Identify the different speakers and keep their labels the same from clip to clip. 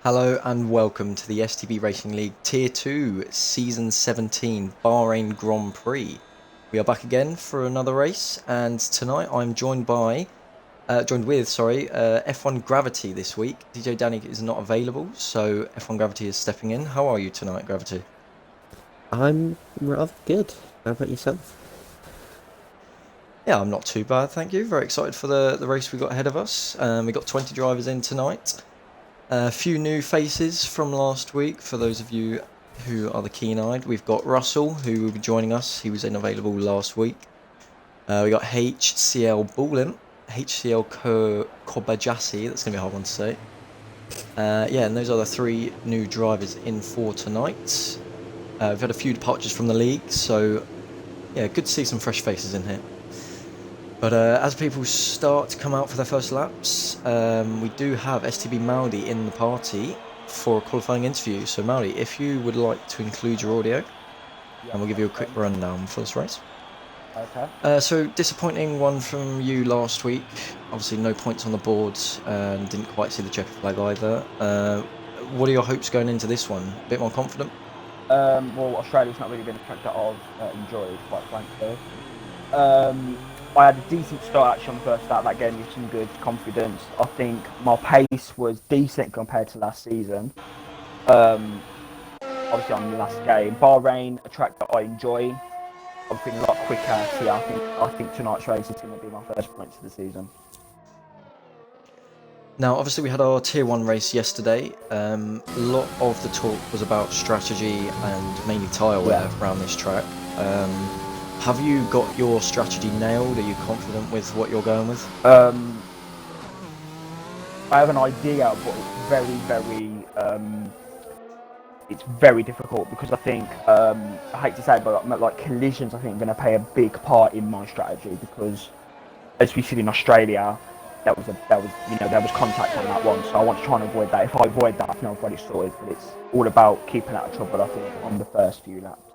Speaker 1: Hello and welcome to the STB Racing League Tier 2 Season 17 Bahrain Grand Prix. We are back again for another race, and tonight I'm joined with F1 Gravity this week. DJ Danny is not available, so F1 Gravity is stepping in. How are you tonight, Gravity?
Speaker 2: I'm rather good. How about yourself?
Speaker 1: Yeah, I'm not too bad, thank you. Very excited for the race we got ahead of us. We got 20 drivers in tonight. A few new faces from last week for those of you who are the keen-eyed. We've got Russell, who will be joining us. He was unavailable last week. We got HCL Bullin, HCL Kobajasi. That's going to be a hard one to say. Yeah, and those are the three new drivers in for tonight. We've had a few departures from the league, so yeah, good to see some fresh faces in here. But as people start to come out for their first laps, we do have STB Maudi in the party for a qualifying interview. So Maudi, if you would like to include your audio, and we'll give you a quick rundown for this race.
Speaker 3: Okay.
Speaker 1: So disappointing one from you last week. Obviously no points on the board, and didn't quite see the checker flag either. What are your hopes going into this one? A bit more confident?
Speaker 3: Well, Australia's not really been a track that I've enjoyed, quite frankly. I had a decent start actually on the first start. That gave me some good confidence. I think my pace was decent compared to last season. Obviously on the last game, Bahrain, a track that I enjoy. I'm feeling a lot quicker. So yeah, I think tonight's race is going to be my first points of the season.
Speaker 1: Now, obviously, we had our Tier 1 race yesterday. A lot of the talk was about strategy and mainly tyre wear around this track. Have you got your strategy nailed? Are you confident with what you're going with?
Speaker 3: I have an idea, but it's very difficult because I think I hate to say it, but like collisions, I think are going to play a big part in my strategy because, as we see in Australia, there was contact on that one, so I want to try and avoid that. If I avoid that, I think I've got it sorted. But it's all about keeping out of trouble, I think, on the first few laps.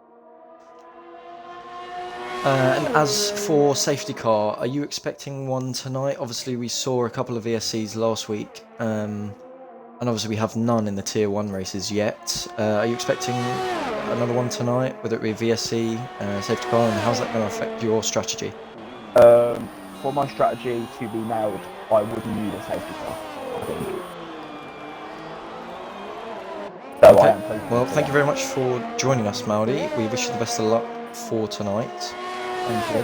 Speaker 1: And as for safety car, are you expecting one tonight? Obviously, we saw a couple of VSCs last week, and obviously we have none in the Tier 1 races yet. Are you expecting another one tonight, whether it be VSC, safety car, and how's that going to affect your strategy?
Speaker 3: For my strategy to be nailed, I would need a safety car, I think. So
Speaker 1: okay. Well, thank you very much for joining us, Maudi. We wish you the best of luck for tonight.
Speaker 3: Thank you.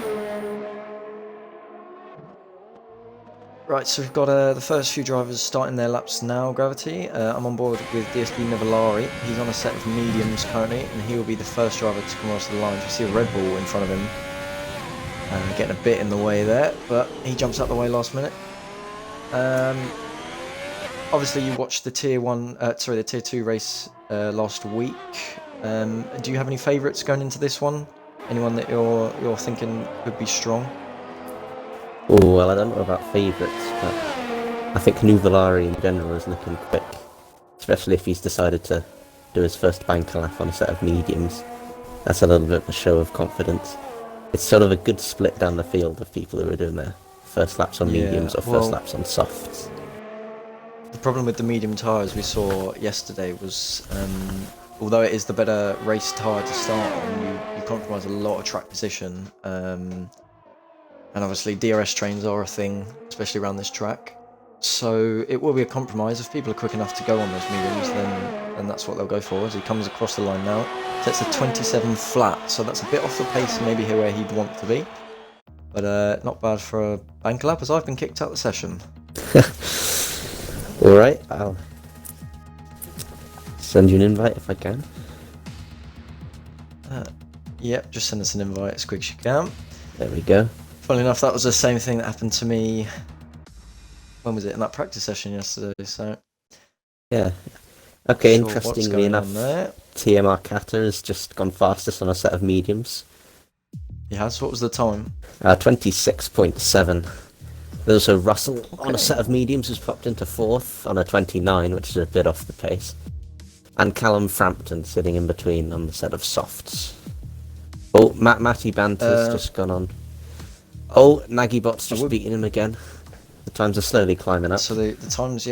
Speaker 1: Right, so we've got the first few drivers starting their laps now, Gravity. I'm on board with DSB Nivellari. He's on a set of mediums currently, and he will be the first driver to come across the line. We see a Red Bull in front of him, getting a bit in the way there, but he jumps out the way last minute. Obviously, you watched the the Tier 2 race last week. Do you have any favourites going into this one? Anyone that you're thinking could be strong?
Speaker 2: Oh, well, I don't know about favourites, but I think Nuvolari in general is looking quick, especially if he's decided to do his first banker lap on a set of mediums. That's a little bit of a show of confidence. It's sort of a good split down the field of people who are doing their first laps on mediums or first laps on softs.
Speaker 1: The problem with the medium tyres we saw yesterday was, although it is the better race tyre to start on, you compromise a lot of track position. And obviously DRS trains are a thing, especially around this track. So it will be a compromise. If people are quick enough to go on those mediums, then that's what they'll go for. As he comes across the line now, sets a 27 flat, so that's a bit off the pace maybe here where he'd want to be. But not bad for a bank lap, as I've been kicked out of the session.
Speaker 2: Alright, I'll send you an invite if I can.
Speaker 1: Yep, just send us an invite as quick as you can.
Speaker 2: There we go.
Speaker 1: Funnily enough, that was the same thing that happened to me, when was it, in that practice session yesterday, so...
Speaker 2: Yeah. Okay,
Speaker 1: sure,
Speaker 2: interestingly enough, TMR Kata has just gone fastest on a set of mediums.
Speaker 1: He has? What was the time?
Speaker 2: 26.7. There's also Russell on a set of mediums who's popped into 4th on a 29, which is a bit off the pace. And Callum Frampton sitting in between on the set of softs. Oh, Matty Banter's just gone on. Oh, Nagybot's just beating him again. The times are slowly climbing up.
Speaker 1: So the times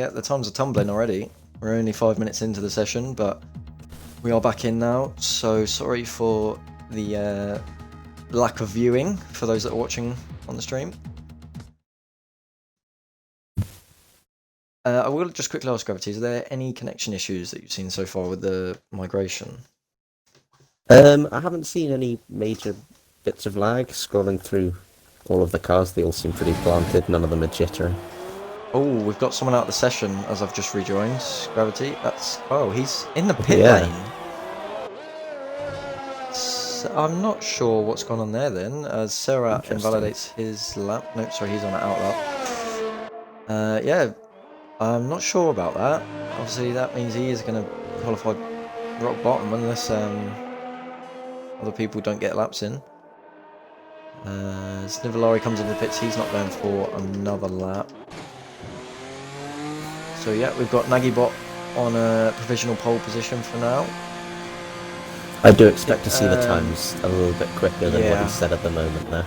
Speaker 1: are tumbling already. We're only 5 minutes into the session, but we are back in now. So sorry for the lack of viewing for those that are watching on the stream. I will just quickly ask Gravity, is there any connection issues that you've seen so far with the migration?
Speaker 2: I haven't seen any major bits of lag. Scrolling through all of the cars, they all seem pretty planted, none of them are jittering.
Speaker 1: Oh, we've got someone out of the session as I've just rejoined. Gravity, oh, he's in the pit
Speaker 2: Yeah.
Speaker 1: lane. So I'm not sure what's gone on there then, as Sarah invalidates his lap. Nope, sorry, he's on an out lap. Yeah, I'm not sure about that. Obviously, that means he is going to qualify rock bottom unless other people don't get laps in. As Nivolari comes into the pits, he's not going for another lap. So yeah, we've got Nagibot on a provisional pole position for now.
Speaker 2: I do expect to see the times a little bit quicker than what he said at the moment there.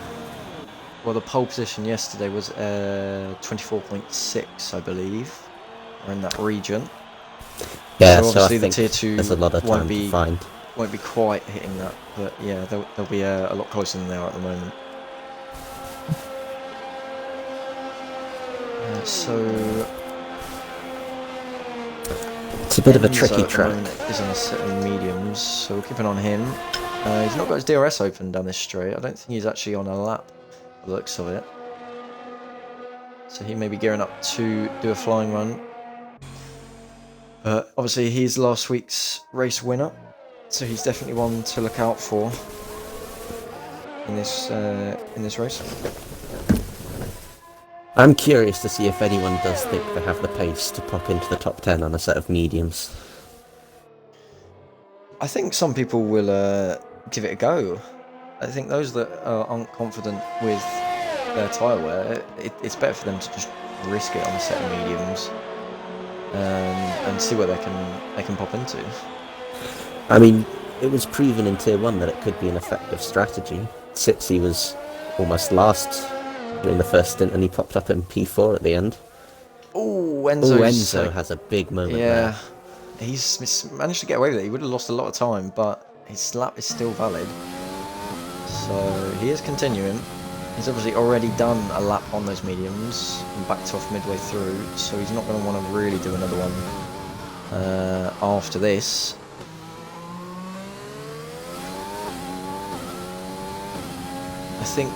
Speaker 1: Well, the pole position yesterday was 24.6, I believe. We're in that region.
Speaker 2: Yeah,
Speaker 1: so obviously
Speaker 2: I think
Speaker 1: the tier 2
Speaker 2: there's a lot of time to find.
Speaker 1: Won't be quite hitting that, but yeah, they'll be a lot closer than they are at the moment.
Speaker 2: It's a bit of a
Speaker 1: Enzo
Speaker 2: tricky
Speaker 1: at the
Speaker 2: track.
Speaker 1: moment is on a set of mediums, so we'll keep an eye on him. He's not got his DRS open down this straight. I don't think he's actually on a lap, by the looks of it. So he may be gearing up to do a flying run. But obviously he's last week's race winner, so he's definitely one to look out for in this race.
Speaker 2: I'm curious to see if anyone does think they have the pace to pop into the top 10 on a set of mediums.
Speaker 1: I think some people will give it a go. I think those that aren't confident with their tyre wear, it's better for them to just risk it on a set of mediums and see what they can pop into.
Speaker 2: I mean, it was proven in Tier 1 that it could be an effective strategy. Sitsi was almost last during the first stint and he popped up in P4 at the end.
Speaker 1: Oh,
Speaker 2: Enzo has a big moment there.
Speaker 1: He's managed to get away with it. He would have lost a lot of time, but his lap is still valid. So he is continuing. He's obviously already done a lap on those mediums and backed off midway through, so he's not going to want to really do another one after this. I think,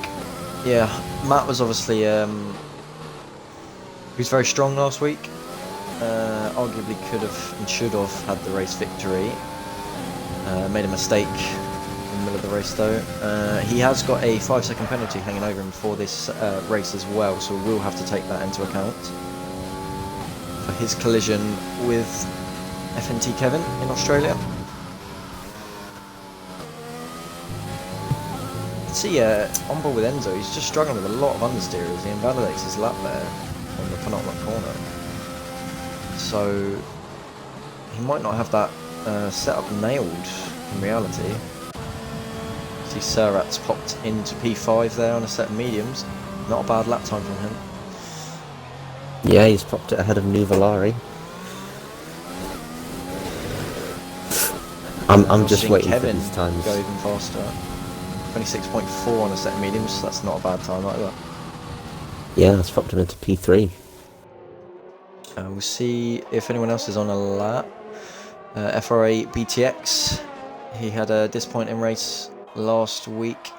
Speaker 1: yeah, Matt was obviously, he was very strong last week. Arguably could have and should have had the race victory. Made a mistake in the middle of the race though. He has got a 5-second penalty hanging over him for this race as well, so we'll have to take that into account for his collision with FNT Kevin in Australia. See, on board with Enzo, he's just struggling with a lot of understeers. He invalidates his lap there on the penultimate corner. So he might not have that setup nailed in reality. See, Serrat's popped into P5 there on a set of mediums. Not a bad lap time from him.
Speaker 2: Yeah, he's popped it ahead of Nuvolari. I'm just waiting
Speaker 1: Kevin
Speaker 2: for these times.
Speaker 1: Go even faster. 26.4 on a set of mediums, so that's not a bad time either.
Speaker 2: Yeah, that's popped him into P3.
Speaker 1: We'll see if anyone else is on a lap. FRA BTX, he had a disappointing race last week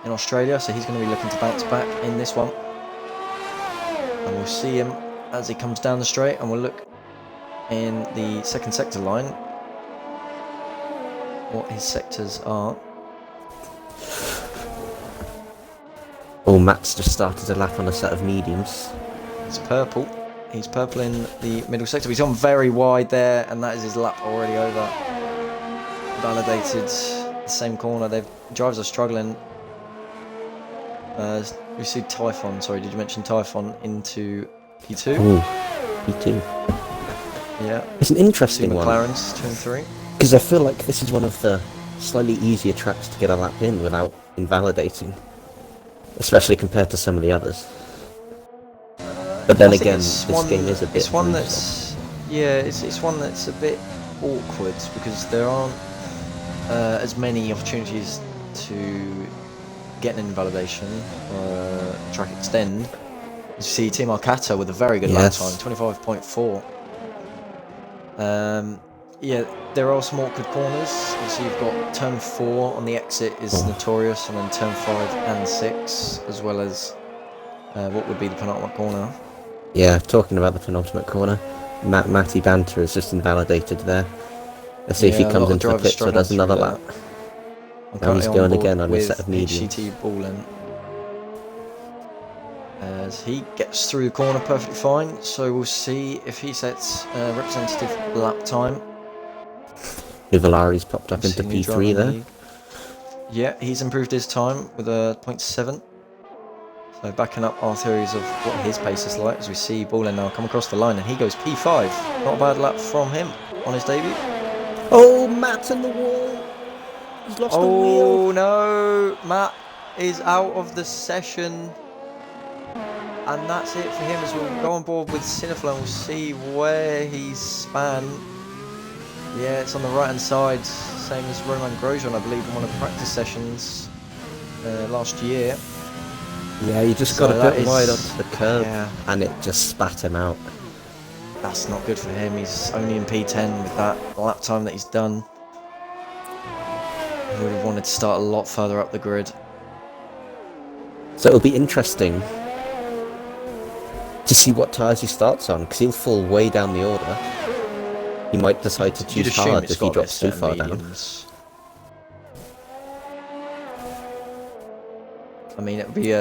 Speaker 1: in Australia, so he's going to be looking to bounce back in this one. And we'll see him as he comes down the straight, and we'll look in the second sector line what his sectors are.
Speaker 2: Oh, Matt's just started a lap on a set of mediums.
Speaker 1: It's purple. He's purple in the middle sector. He's on very wide there, and that is his lap already over. Validated the same corner. Drivers are struggling. We see Typhon. Sorry, did you mention Typhon into P2?
Speaker 2: Oh, P2.
Speaker 1: Yeah.
Speaker 2: It's an interesting one.
Speaker 1: McLaren's 2 and 3.
Speaker 2: Because I feel like this is one of the slightly easier tracks to get a lap in without invalidating. Especially compared to some of the others. But then again, this game is a bit...
Speaker 1: It's one that's Yeah, it's one that's a bit awkward because there aren't as many opportunities to get an invalidation or track extend. You see Team Alcata with a very good lap time, 25.4. Yeah, there are some awkward corners. So you've got turn 4 on the exit is notorious, and then turn 5 and 6, as well as what would be the penultimate corner.
Speaker 2: Yeah, talking about the penultimate corner, Matty Banter is just invalidated there. Let's see if he comes into the pits or does another lap. Now he's going again on a set of mediums.
Speaker 1: HCT Ballin. As he gets through the corner perfectly fine, so we'll see if he sets representative lap time.
Speaker 2: Nuvolari's popped up into P3 there.
Speaker 1: Yeah, he's improved his time with a 0.7. So backing up our theories of what his pace is like, as we see Ballin now come across the line, and he goes P5. Not a bad lap from him on his debut.
Speaker 2: Oh, Matt's in the wall. He's lost the wheel.
Speaker 1: Oh no, Matt is out of the session. And that's it for him, as we'll go on board with Cineflow and we'll see where he's span. Yeah, it's on the right hand side, same as Roman Grosjean, I believe, in one of the practice sessions last year.
Speaker 2: Yeah, he just got a bit wide onto the curb, and it just spat him out.
Speaker 1: That's not good for him. He's only in P10 with that lap time that he's done. He would have wanted to start a lot further up the grid.
Speaker 2: So it'll be interesting to see what tyres he starts on, because he'll fall way down the order. He might decide to choose hard if he drops too far down.
Speaker 1: I mean, it would be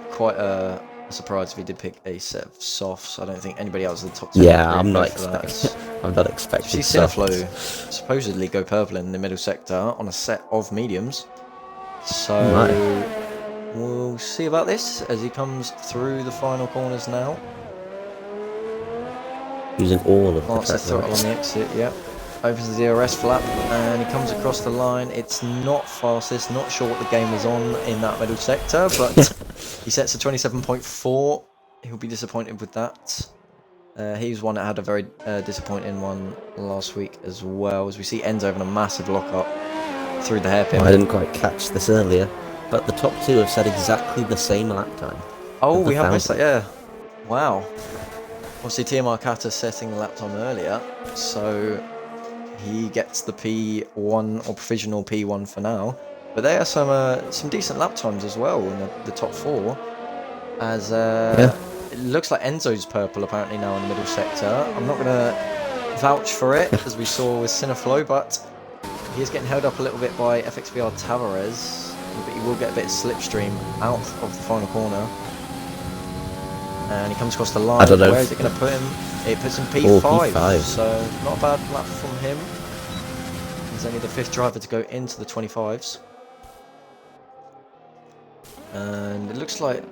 Speaker 1: quite a surprise if he did pick a set of softs. I don't think anybody else in the top 10.
Speaker 2: Yeah, I'm not expecting.
Speaker 1: You see Cineflow supposedly go purple in the middle sector on a set of mediums. So we'll see about this as he comes through the final corners now.
Speaker 2: Using all of
Speaker 1: the throttle on the exit, yeah. Opens the DRS flap and he comes across the line. It's not fastest, not sure what the game is on in that middle sector, but he sets a 27.4. He'll be disappointed with that. He was one that had a very disappointing one last week as well, as we see Enzo having a massive lock-up through the hairpin.
Speaker 2: I didn't quite catch this earlier, but the top two have said exactly the same lap time.
Speaker 1: Oh, we have missed that, yeah. Wow. Obviously, TM Arcata setting the lap time earlier, so he gets the P1 or provisional P1 for now. But there are some decent lap times as well in the top 4. As it looks like Enzo's purple apparently now in the middle sector. I'm not going to vouch for it, as we saw with Cineflow, but he is getting held up a little bit by FXBR Tavares. But he will get a bit of slipstream out of the final corner. And he comes across the line.
Speaker 2: I don't know.
Speaker 1: Where is it going to put him? It puts him P5.
Speaker 2: P5.
Speaker 1: So not a bad lap from him. He's only the 5th driver to go into the 25s. And it looks like,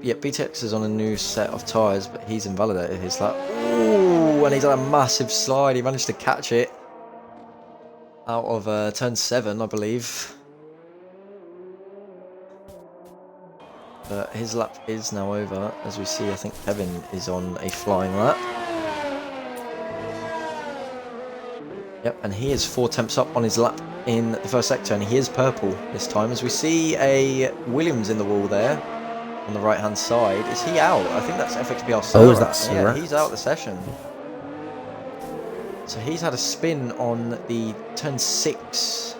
Speaker 1: yeah, BTX is on a new set of tyres, but he's invalidated his lap. Ooh, and he's on a massive slide. He managed to catch it out of turn 7, I believe. But his lap is now over. As we see, I think Kevin is on a flying lap. Yep, and he is 4 temps up on his lap in the first sector, and he is purple this time. As we see a Williams in the wall there on the right-hand side. Is he out? I think that's FXBR.
Speaker 2: Oh, is that Surratt?
Speaker 1: Yeah, he's out of the session. So he's had a spin on the turn 6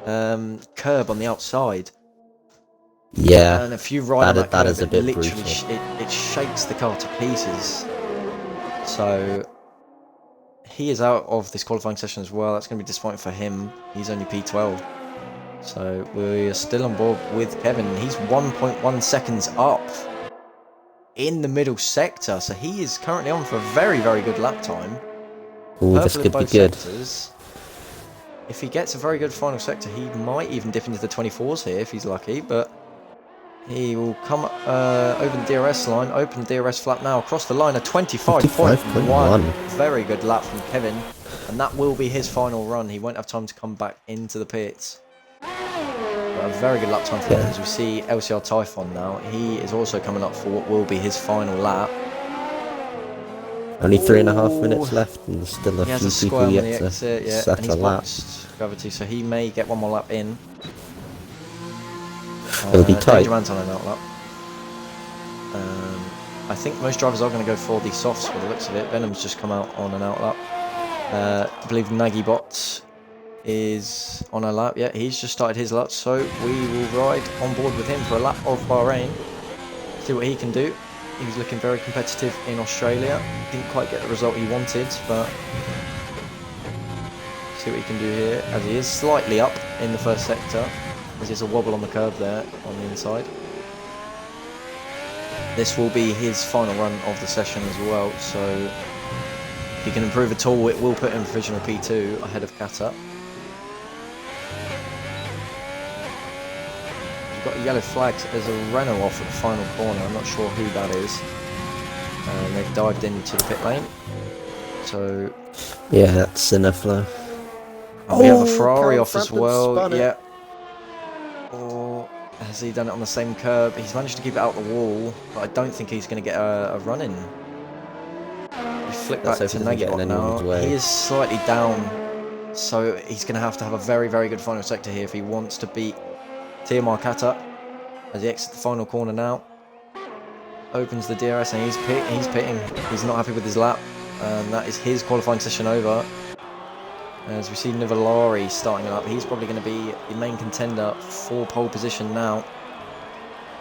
Speaker 1: curb on the outside.
Speaker 2: Yeah,
Speaker 1: and if you ride on that curb,
Speaker 2: is a bit
Speaker 1: literally
Speaker 2: brutal.
Speaker 1: It shakes the car to pieces. So he is out of this qualifying session as well. That's going to be disappointing for him. He's only P12. So we're still on board with Kevin. He's 1.1 seconds up in the middle sector. So he is currently on for a very, very good lap time.
Speaker 2: Oh, this could be good.
Speaker 1: Sectors. If he gets a very good final sector, he might even dip into the 24s here if he's lucky. But he will come over the DRS line, open the DRS flap now, across the line, a 25.1. Very good lap from Kevin, and that will be his final run. He won't have time to come back into the pits. But a very good lap time for him, as we see LCR Typhon now. He is also coming up for what will be his final lap.
Speaker 2: Only 3.5 minutes left, and there's still a
Speaker 1: He has
Speaker 2: few
Speaker 1: a
Speaker 2: people
Speaker 1: squirm on
Speaker 2: yet
Speaker 1: the
Speaker 2: to
Speaker 1: exit, yeah, and
Speaker 2: set
Speaker 1: he's
Speaker 2: a lap.
Speaker 1: boxed Gravity, so he may get one more lap in.
Speaker 2: It'll be tight.
Speaker 1: Danger Man's on an outlap. I think most drivers are going to go for the softs by the looks of it. Venom's just come out on an outlap. I believe Naggy Bot is on a lap. Yeah, he's just started his lap, so we will ride on board with him for a lap of Bahrain. See what he can do. He was looking very competitive in Australia. Didn't quite get the result he wanted, but see what he can do here. As he is slightly up in the first sector, as there's a wobble on the curb there on the inside. This will be his final run of the session as well, so if he can improve at all, it will put him in provisional P2 ahead of Kata. We've got a yellow flag. There's a Renault off at the final corner. I'm not sure who that is. And they've dived into the pit lane. So
Speaker 2: Yeah, that's Cineflow.
Speaker 1: we have a Ferrari off as
Speaker 2: Frampton
Speaker 1: well.
Speaker 2: spun it.
Speaker 1: Yeah. Or has he done it on the same curb? He's managed to keep it out the wall, but I don't think he's going to get a run in. We flick back to
Speaker 2: Let's hope he doesn't get in
Speaker 1: Nagibot now.
Speaker 2: anyone's way.
Speaker 1: He is slightly down, so he's going to have a very, very good final sector here if he wants to beat Tiamar Kata as he exits the final corner now. Opens the DRS and he's pitting. He's not happy with his lap, and that is his qualifying session over. As we see Nuvolari starting up, he's probably going to be the main contender for pole position now.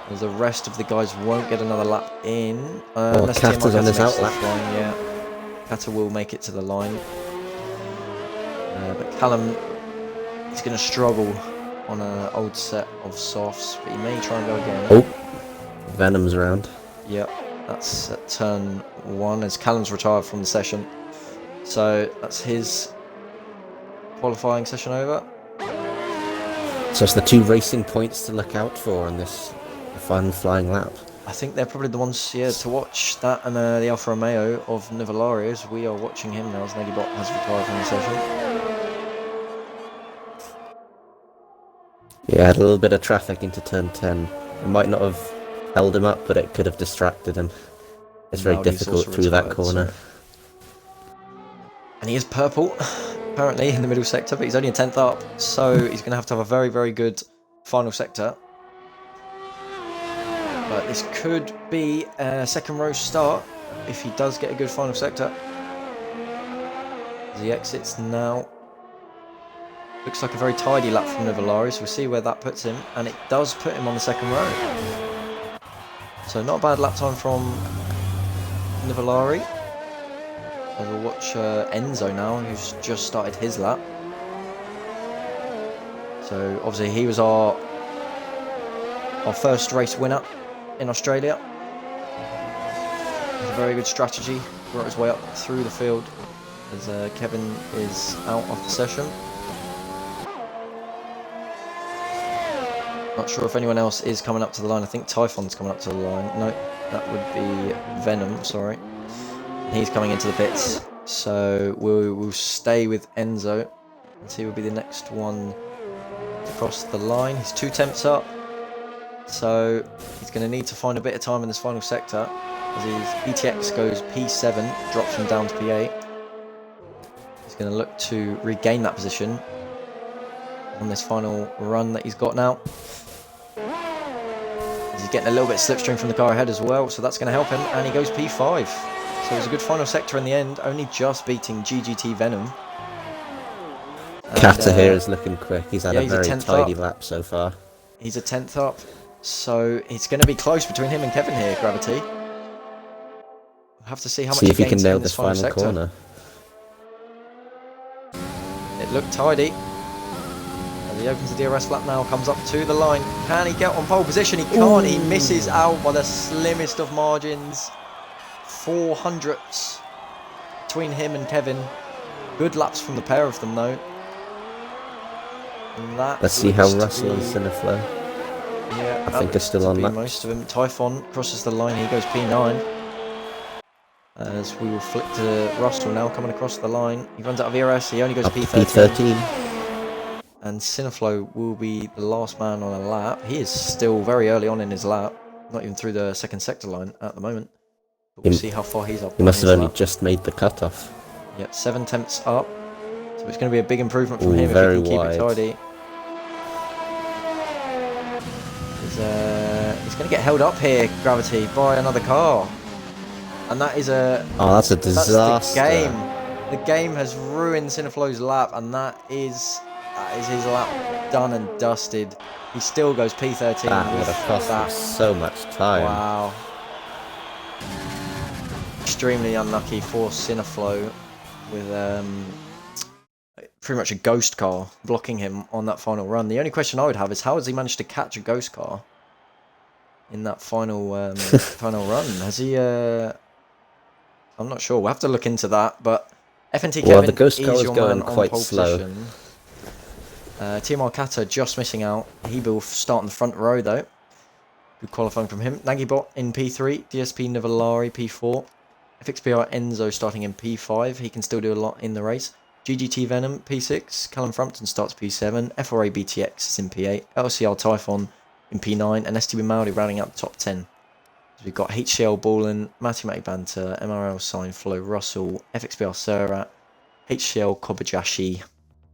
Speaker 1: As the rest of the guys won't get another lap in. Unless
Speaker 2: Kata's on his outlap.
Speaker 1: line, yeah. Kata will make it to the line. But Callum, he's going to struggle on an old set of softs, but he may try and go again.
Speaker 2: Oh, Venom's around.
Speaker 1: Yep, that's at turn 1 as Callum's retired from the session. So that's his qualifying session over.
Speaker 2: So it's the 2 racing points to look out for on this fun flying lap.
Speaker 1: I think they're probably the ones, yeah, to watch. That and the Alfa Romeo of Nuvolari, as we are watching him now as Nagibot has retired from the session.
Speaker 2: Yeah, had a little bit of traffic into turn 10. It might not have held him up, but it could have distracted him. It's very
Speaker 1: Laudi's
Speaker 2: difficult
Speaker 1: also
Speaker 2: through that
Speaker 1: retired,
Speaker 2: corner.
Speaker 1: so. And he is purple, apparently, in the middle sector, but he's only a 10th up, so he's going to have a very, very good final sector. But this could be a second row start if he does get a good final sector. As he exits now. Looks like a very tidy lap from Nuvolari, so we'll see where that puts him. And it does put him on the second row. So not a bad lap time from Nuvolari. And we'll watch Enzo now, who's just started his lap. So obviously he was our first race winner in Australia. It was a very good strategy. Brought his way up through the field as Kevin is out of the session. Not sure if anyone else is coming up to the line. I think Typhon's coming up to the line. No, that would be Venom, sorry. He's coming into the pits. So we'll stay with Enzo. And he will be the next one to cross the line. He's 2 tenths up. So he's going to need to find a bit of time in this final sector. As his ETX goes P7, drops him down to P8. He's going to look to regain that position on this final run that he's got now. He's getting a little bit slipstream from the car ahead as well, so that's going to help him, and he goes P5. So it was a good final sector in the end, only just beating GGT Venom.
Speaker 2: Kata here is looking quick. He's had
Speaker 1: yeah,
Speaker 2: a very tidy
Speaker 1: up.
Speaker 2: lap so far.
Speaker 1: He's a 10th up, so it's going to be close between him and Kevin here, Gravity. We'll have to see how much
Speaker 2: See if he can
Speaker 1: gains
Speaker 2: nail
Speaker 1: in
Speaker 2: this
Speaker 1: final
Speaker 2: final
Speaker 1: sector.
Speaker 2: corner.
Speaker 1: It looked tidy. He opens the DRS flap now, comes up to the line. Can he get on pole position? He can't. He misses out by the slimmest of margins. 4 hundredths between him and Kevin. Good laps from the pair of them, though. And that
Speaker 2: Let's see how Russell and Cineflow.
Speaker 1: Yeah,
Speaker 2: I think they're still on laps.
Speaker 1: Most of him. Typhon crosses the line. He goes P9. As we will flick to Russell now, coming across the line. He runs out of ERS. He only goes P13. And Cineflow will be the last man on a lap. He is still very early on in his lap. Not even through the second sector line at the moment. But we'll see how far he's up.
Speaker 2: He
Speaker 1: on
Speaker 2: must have
Speaker 1: his
Speaker 2: only
Speaker 1: lap.
Speaker 2: just made the cutoff.
Speaker 1: Yep, 7 tenths up. So it's going to be a big improvement from
Speaker 2: Ooh,
Speaker 1: him if he
Speaker 2: very
Speaker 1: can keep
Speaker 2: wide.
Speaker 1: it tidy. He's going to get held up here, Gravity, by another car. And that is a...
Speaker 2: Oh, that's a disaster.
Speaker 1: That's the game. The game has ruined Cineflow's lap, and that is his lap done and dusted. He still goes P13
Speaker 2: That would
Speaker 1: with
Speaker 2: have cost
Speaker 1: that.
Speaker 2: him so much time.
Speaker 1: Wow. Extremely unlucky for Cineflow with pretty much a ghost car blocking him on that final run. The only question I would have is how has he managed to catch a ghost car in that final final run? Has he... I'm not sure. We'll have to look into that, but FNT
Speaker 2: Well,
Speaker 1: Kevin
Speaker 2: the ghost car
Speaker 1: is
Speaker 2: was
Speaker 1: your
Speaker 2: going
Speaker 1: man on
Speaker 2: quite
Speaker 1: pole
Speaker 2: slow.
Speaker 1: position. Timar Kata just missing out. He will start in the front row though. Good qualifying from him. Nagibot in P3, DSP Nivellari P4, FXPR Enzo starting in P5. He can still do a lot in the race. GGT Venom P6, Callum Frampton starts P7, FRA BTX is in P8, LCR Typhon in P9, and STB Maori rounding out the top 10. So we've got HCL Ballin, Matty Banter, MRL Sign Flow Russell, FXBR Surat, HCL Kobayashi,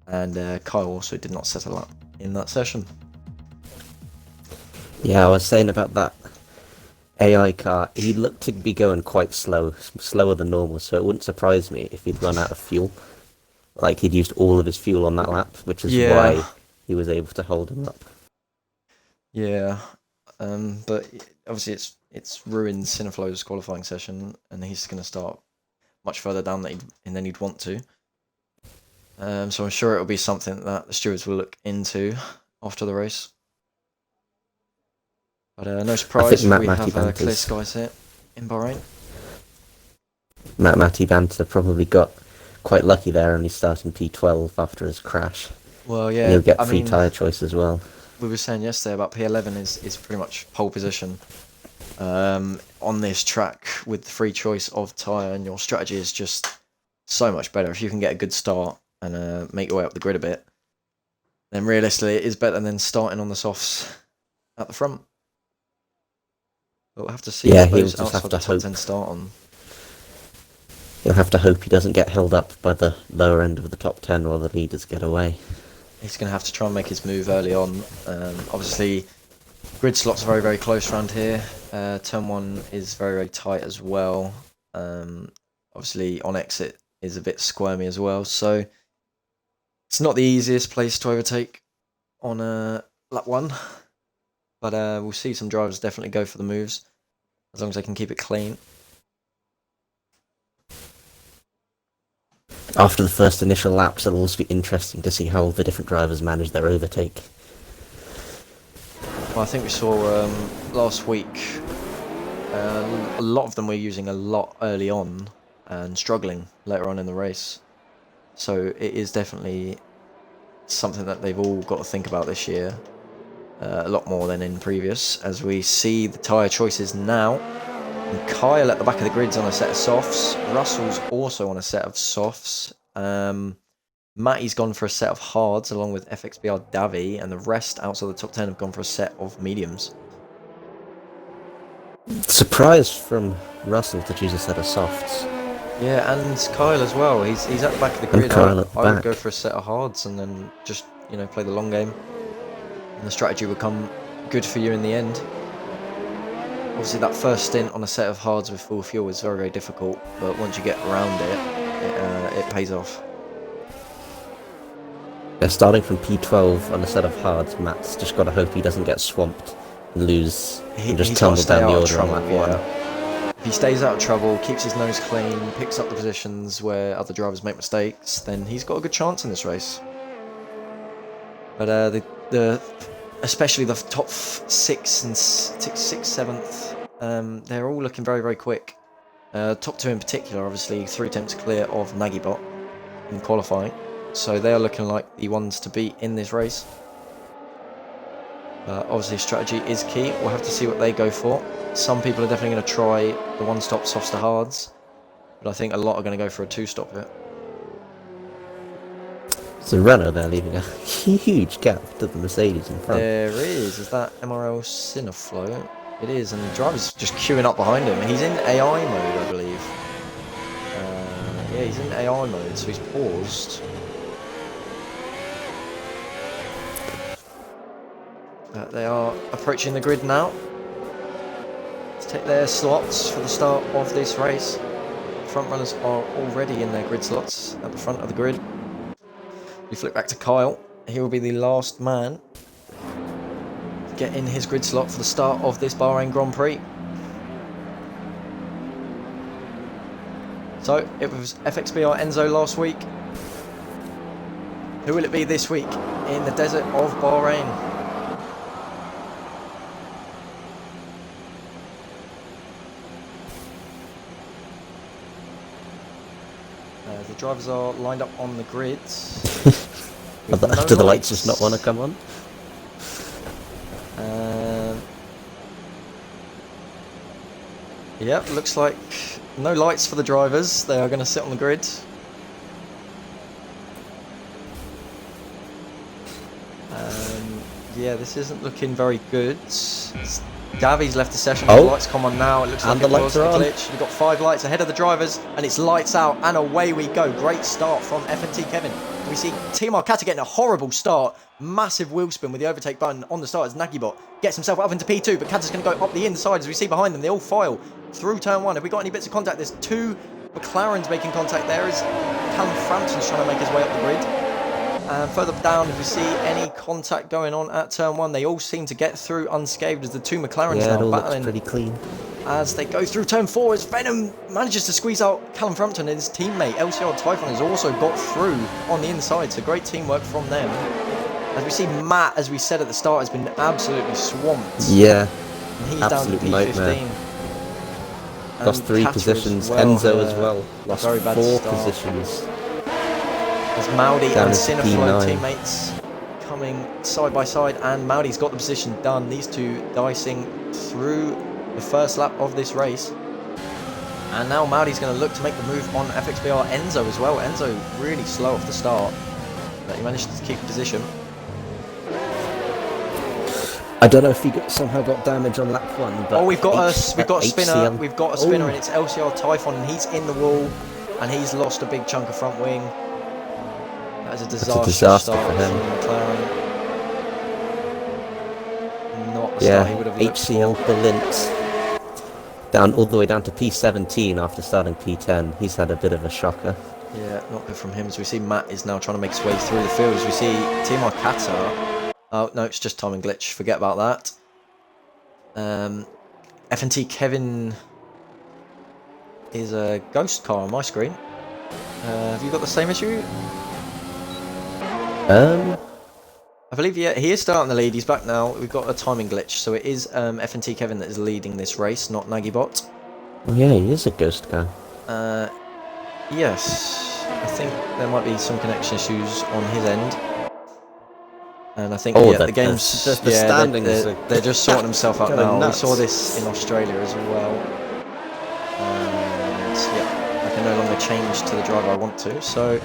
Speaker 1: and Kyle also did not settle up in that session.
Speaker 2: Yeah, I was saying about that AI car, he looked to be going quite slow, slower than normal, so it wouldn't surprise me if he'd run out of fuel. Like, he'd used all of his fuel on that lap, which is why he was able to hold him up.
Speaker 1: Yeah, but obviously it's ruined Cineflow's qualifying session, and he's going to start much further down than he'd want to. So I'm sure it'll be something that the stewards will look into after the race. But no surprise, we have clear skies here in Bahrain.
Speaker 2: Matty Banter probably got quite lucky there, only starting P12 after his crash.
Speaker 1: Well, yeah,
Speaker 2: and he'll get free tyre choice as well.
Speaker 1: We were saying yesterday about P11 is pretty much pole position on this track with the free choice of tyre, and your strategy is just so much better. If you can get a good start and make your way up the grid a bit, then realistically it is better than starting on the softs at the front. But we'll have to see.
Speaker 2: Yeah, he'll just have to
Speaker 1: the top
Speaker 2: hope.
Speaker 1: 10 start on.
Speaker 2: He'll have to hope he doesn't get held up by the lower end of the top 10 while the leaders get away.
Speaker 1: He's going to have to try and make his move early on. Obviously, grid slots are very, very close around here. Turn 1 is very, very tight as well. Obviously, on exit is a bit squirmy as well. So, it's not the easiest place to overtake on lap 1. But we'll see some drivers definitely go for the moves, as long as they can keep it clean.
Speaker 2: After the first initial laps, it'll also be interesting to see how the different drivers manage their overtake.
Speaker 1: Well, I think we saw last week a lot of them were using a lot early on and struggling later on in the race. So it is definitely something that they've all got to think about this year. A lot more than in previous, as we see the tyre choices now. And Kyle at the back of the grid's on a set of softs. Russell's also on a set of softs. Matty's gone for a set of hards along with FXBR Davi, and the rest outside the top 10 have gone for a set of mediums.
Speaker 2: Surprise from Russell to choose a set of softs.
Speaker 1: Yeah, and Kyle as well. He's at the back of the grid.
Speaker 2: Kyle at the
Speaker 1: I would
Speaker 2: back.
Speaker 1: go for a set of hards and then just, play the long game. And the strategy will come good for you in the end. Obviously, that first stint on a set of hards with full fuel is very, very difficult, but once you get around it pays off.
Speaker 2: Yeah, starting from P12 on a set of hards, Matt's just got to hope he doesn't get swamped and lose and just tumble down the order on lap 1.
Speaker 1: If he stays out of trouble, keeps his nose clean, picks up the positions where other drivers make mistakes, then he's got a good chance in this race. But especially the top 6 and 7th, they're all looking very, very quick. Top 2 in particular, obviously 3 attempts clear of Nagibot in qualifying, so they are looking like the ones to beat in this race. Obviously, strategy is key. We'll have to see what they go for. Some people are definitely going to try the one-stop softs to hards, but I think a lot are going to go for a 2-stop here.
Speaker 2: So Renault, they're leaving a huge gap to the Mercedes in front.
Speaker 1: There is that MRL Cineflow? It is, and the driver's just queuing up behind him. He's in AI mode, I believe. Yeah, he's in AI mode, so he's paused. They are approaching the grid now. Let's take their slots for the start of this race. Front runners are already in their grid slots at the front of the grid. We flip back to Kyle. He will be the last man to get in his grid slot for the start of this Bahrain Grand Prix. So, it was FXBR Enzo last week. Who will it be this week in the desert of Bahrain? The drivers are lined up on the grids.
Speaker 2: Do the lights just not want to come on?
Speaker 1: Yep, looks like no lights for the drivers. They are going to sit on the grid. Yeah, this isn't looking very good. Davi's left the session. The lights come on now. It looks like it was a glitch. We've got 5 lights ahead of the drivers, and it's lights out, and away we go. Great start from F&T Kevin. We see Timar Kata getting a horrible start. Massive wheel spin with the overtake button on the start as Nagibot gets himself up into P2, but Kata's going to go up the inside as we see behind them. They all file through turn 1. Have we got any bits of contact? There's 2 McLarens making contact there as Callum Frampton's trying to make his way up the grid. Further down, if we see any contact going on at turn 1, they all seem to get through unscathed as the 2 McLarens now
Speaker 2: it all
Speaker 1: battling.
Speaker 2: looks pretty clean.
Speaker 1: As they go through turn 4, as Venom manages to squeeze out Callum Frampton, and his teammate LCR Typhon has also got through on the inside, so great teamwork from them. As we see Matt, as we said at the start, has been absolutely swamped.
Speaker 2: Yeah,
Speaker 1: and he's down to P15.
Speaker 2: Nightmare. Lost 3
Speaker 1: Kata
Speaker 2: positions,
Speaker 1: as well,
Speaker 2: Enzo as well, lost 4
Speaker 1: start.
Speaker 2: positions.
Speaker 1: As Maudi
Speaker 2: Down
Speaker 1: and
Speaker 2: to
Speaker 1: Cineflow
Speaker 2: P9.
Speaker 1: teammates coming side by side, and Maudi's got the position done. These 2 dicing through the first lap of this race. And now Maudi's going to look to make the move on FXBR Enzo as well. Enzo really slow off the start, but he managed to keep position.
Speaker 2: I don't know if he somehow got damage on lap 1, but
Speaker 1: we've got a spinner.
Speaker 2: HCM.
Speaker 1: We've got a spinner, and it's LCR Typhon, and he's in the wall, and he's lost a big chunk of front wing. That is a disaster
Speaker 2: start
Speaker 1: for
Speaker 2: him.
Speaker 1: McLaren. Not the start he would have looked
Speaker 2: HCL
Speaker 1: for.
Speaker 2: Balint down all the way down to P17 after starting P10. He's had a bit of a shocker.
Speaker 1: Yeah, not good from him. As we see Matt is now trying to make his way through the field. As we see Timar Kata. Oh no, it's just timing glitch. Forget about that. F&T Kevin is a ghost car on my screen. Have you got the same issue? I believe, yeah, he is starting the lead. He's back now. We've got a timing glitch, so it is F&T Kevin that is leading this race, not Nagibot.
Speaker 2: Oh yeah, he is a ghost car.
Speaker 1: Yes, I think there might be some connection issues on his end. And I think the game's...
Speaker 2: the standings
Speaker 1: they're just sorting themselves out now.
Speaker 2: nuts.
Speaker 1: We saw this in Australia as well. And yeah, I can no longer change to the driver I want to, so...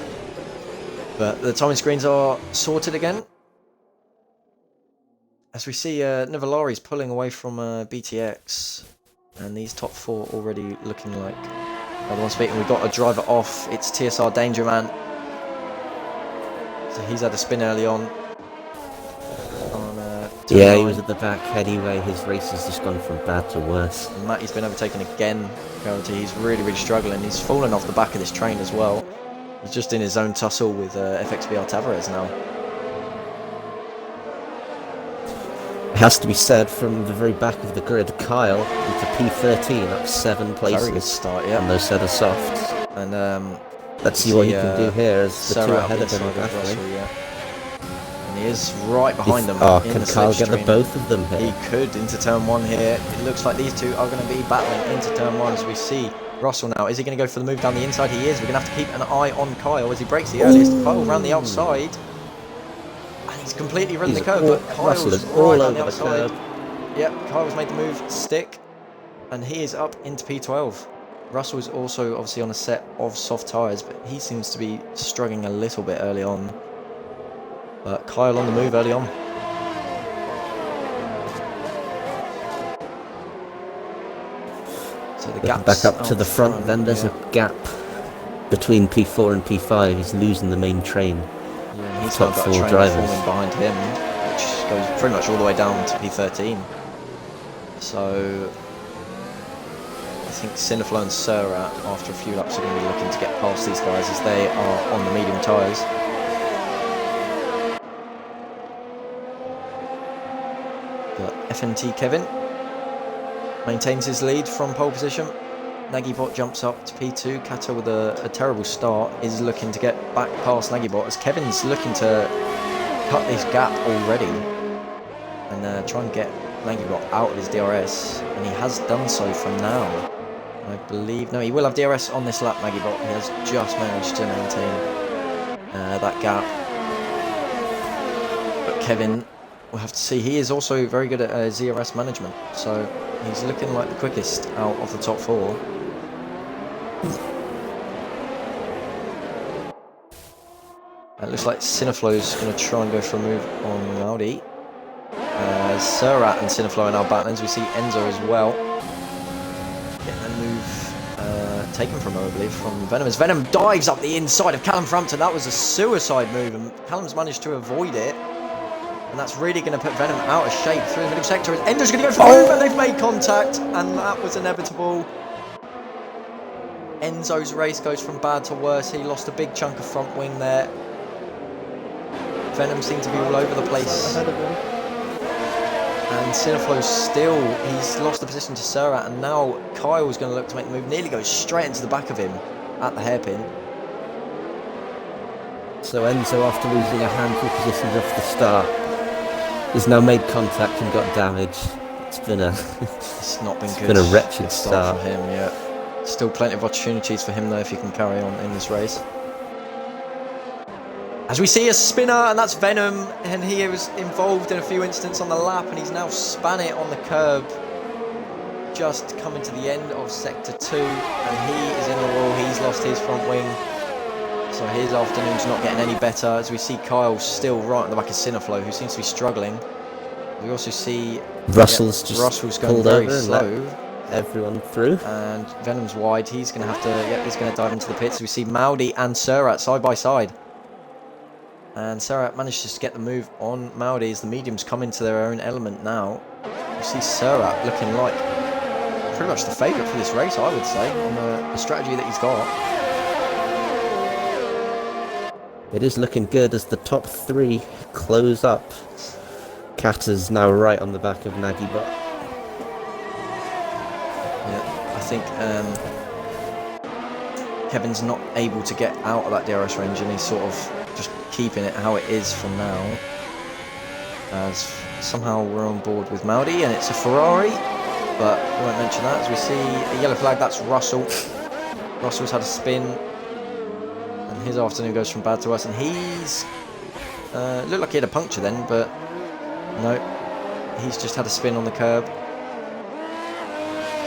Speaker 1: But the timing screens are sorted again. As we see, Nivellari's pulling away from BTX. And these top 4 already looking like the ones beaten. We've got a driver off. It's TSR Danger Man. So he's had a spin early on.
Speaker 2: Yeah, he was at the back anyway. His race has just gone from bad to worse.
Speaker 1: And Matty's been overtaken again. He's really, really struggling. He's fallen off the back of this train as well. He's just in his own tussle with FXBR Tavares now.
Speaker 2: It has to be said, from the very back of the grid, Kyle into P13, up 7 places.
Speaker 1: Very good start, yeah.
Speaker 2: On those set of softs.
Speaker 1: And
Speaker 2: let's see what he can do here as the 2 ahead of him are battling.
Speaker 1: And he is right behind them.
Speaker 2: Can Kyle get the both of them here?
Speaker 1: He could into turn 1 here. It looks like these 2 are going to be battling into turn 1 as we see Russell now. Is he going to go for the move down the inside? He is. We're going to have to keep an eye on Kyle as he breaks the earliest. Kyle around the outside. And he's completely run the curve, but Kyle's
Speaker 2: Russell is
Speaker 1: right
Speaker 2: all
Speaker 1: on the
Speaker 2: over the
Speaker 1: outside.
Speaker 2: curve.
Speaker 1: Yep, Kyle's made the move stick. And he is up into P12. Russell is also obviously on a set of soft tyres, but he seems to be struggling a little bit early on. But Kyle on the move early on.
Speaker 2: Back up to the front, then there's a gap between P4 and P5. He's losing the main train.
Speaker 1: Yeah, and he's
Speaker 2: top
Speaker 1: got a
Speaker 2: four
Speaker 1: train
Speaker 2: drivers
Speaker 1: forming behind him, which goes pretty much all the way down to P13. So I think Cineflow and Surat, after a few laps, are going to be looking to get past these guys as they are on the medium tyres. But FNT Kevin maintains his lead from pole position. Nagybot jumps up to P2. Kato with a terrible start is looking to get back past Nagybot as Kevin's looking to cut this gap already and try and get Nagybot out of his DRS, and he has done so from now. I believe, no, he will have DRS on this lap, Nagybot. He has just managed to maintain that gap. But Kevin, we'll have to see. He is also very good at ZRS management, so he's looking like the quickest out of the top four. It looks like Cineflow's going to try and go for a move on Maudi. Surat and Cineflow are now battling, as we see Enzo as well. Getting a move taken from her, I believe, from Venom. As Venom dives up the inside of Callum Frampton. That was a suicide move, and Callum's managed to avoid it. And that's really going to put Venom out of shape through the middle sector. Enzo's going to go for the move, and they've made contact, and that was inevitable. Enzo's race goes from bad to worse. He lost a big chunk of front wing there. Venom seemed to be all over the place. And Cineflow still, he's lost the position to Surat, and now Kyle's going to look to make the move. Nearly goes straight into the back of him at the hairpin.
Speaker 2: So Enzo, after losing a handful of positions off the start, has now made contact and got damage. It's been a
Speaker 1: it's not been
Speaker 2: it's
Speaker 1: good.
Speaker 2: been a wretched
Speaker 1: Good
Speaker 2: start
Speaker 1: for him. Yeah, still plenty of opportunities for him though if he can carry on in this race. As we see a spinner, and that's Venom, and he was involved in a few incidents on the lap, and he's now span it on the curb, just coming to the end of sector 2, and he is in the wall. He's lost his front wing, so his afternoon's not getting any better. As we see Kyle still right on the back of Cineflow, who seems to be struggling. We also see
Speaker 2: Russell's just
Speaker 1: Russell's going
Speaker 2: pulled
Speaker 1: very
Speaker 2: over and
Speaker 1: slow.
Speaker 2: let everyone through.
Speaker 1: And Venom's wide. He's going to have to, he's going to dive into the pits. We see Maudi and Surat side by side. And Surat manages to get the move on Maudi as the mediums come into their own element now. You see Surat looking like pretty much the favourite for this race, I would say, on the strategy that he's got.
Speaker 2: It is looking good as the top three close up. Kata's now right on the back of Nagybot.
Speaker 1: Yeah, I think Kevin's not able to get out of that DRS range, and he's sort of just keeping it how it is from now. As somehow we're on board with Maudi, and it's a Ferrari, but we won't mention that. As we see a yellow flag, that's Russell. Russell's had a spin, and his afternoon goes from bad to worse, and he's looked like he had a puncture then, but no, he's just had a spin on the curb.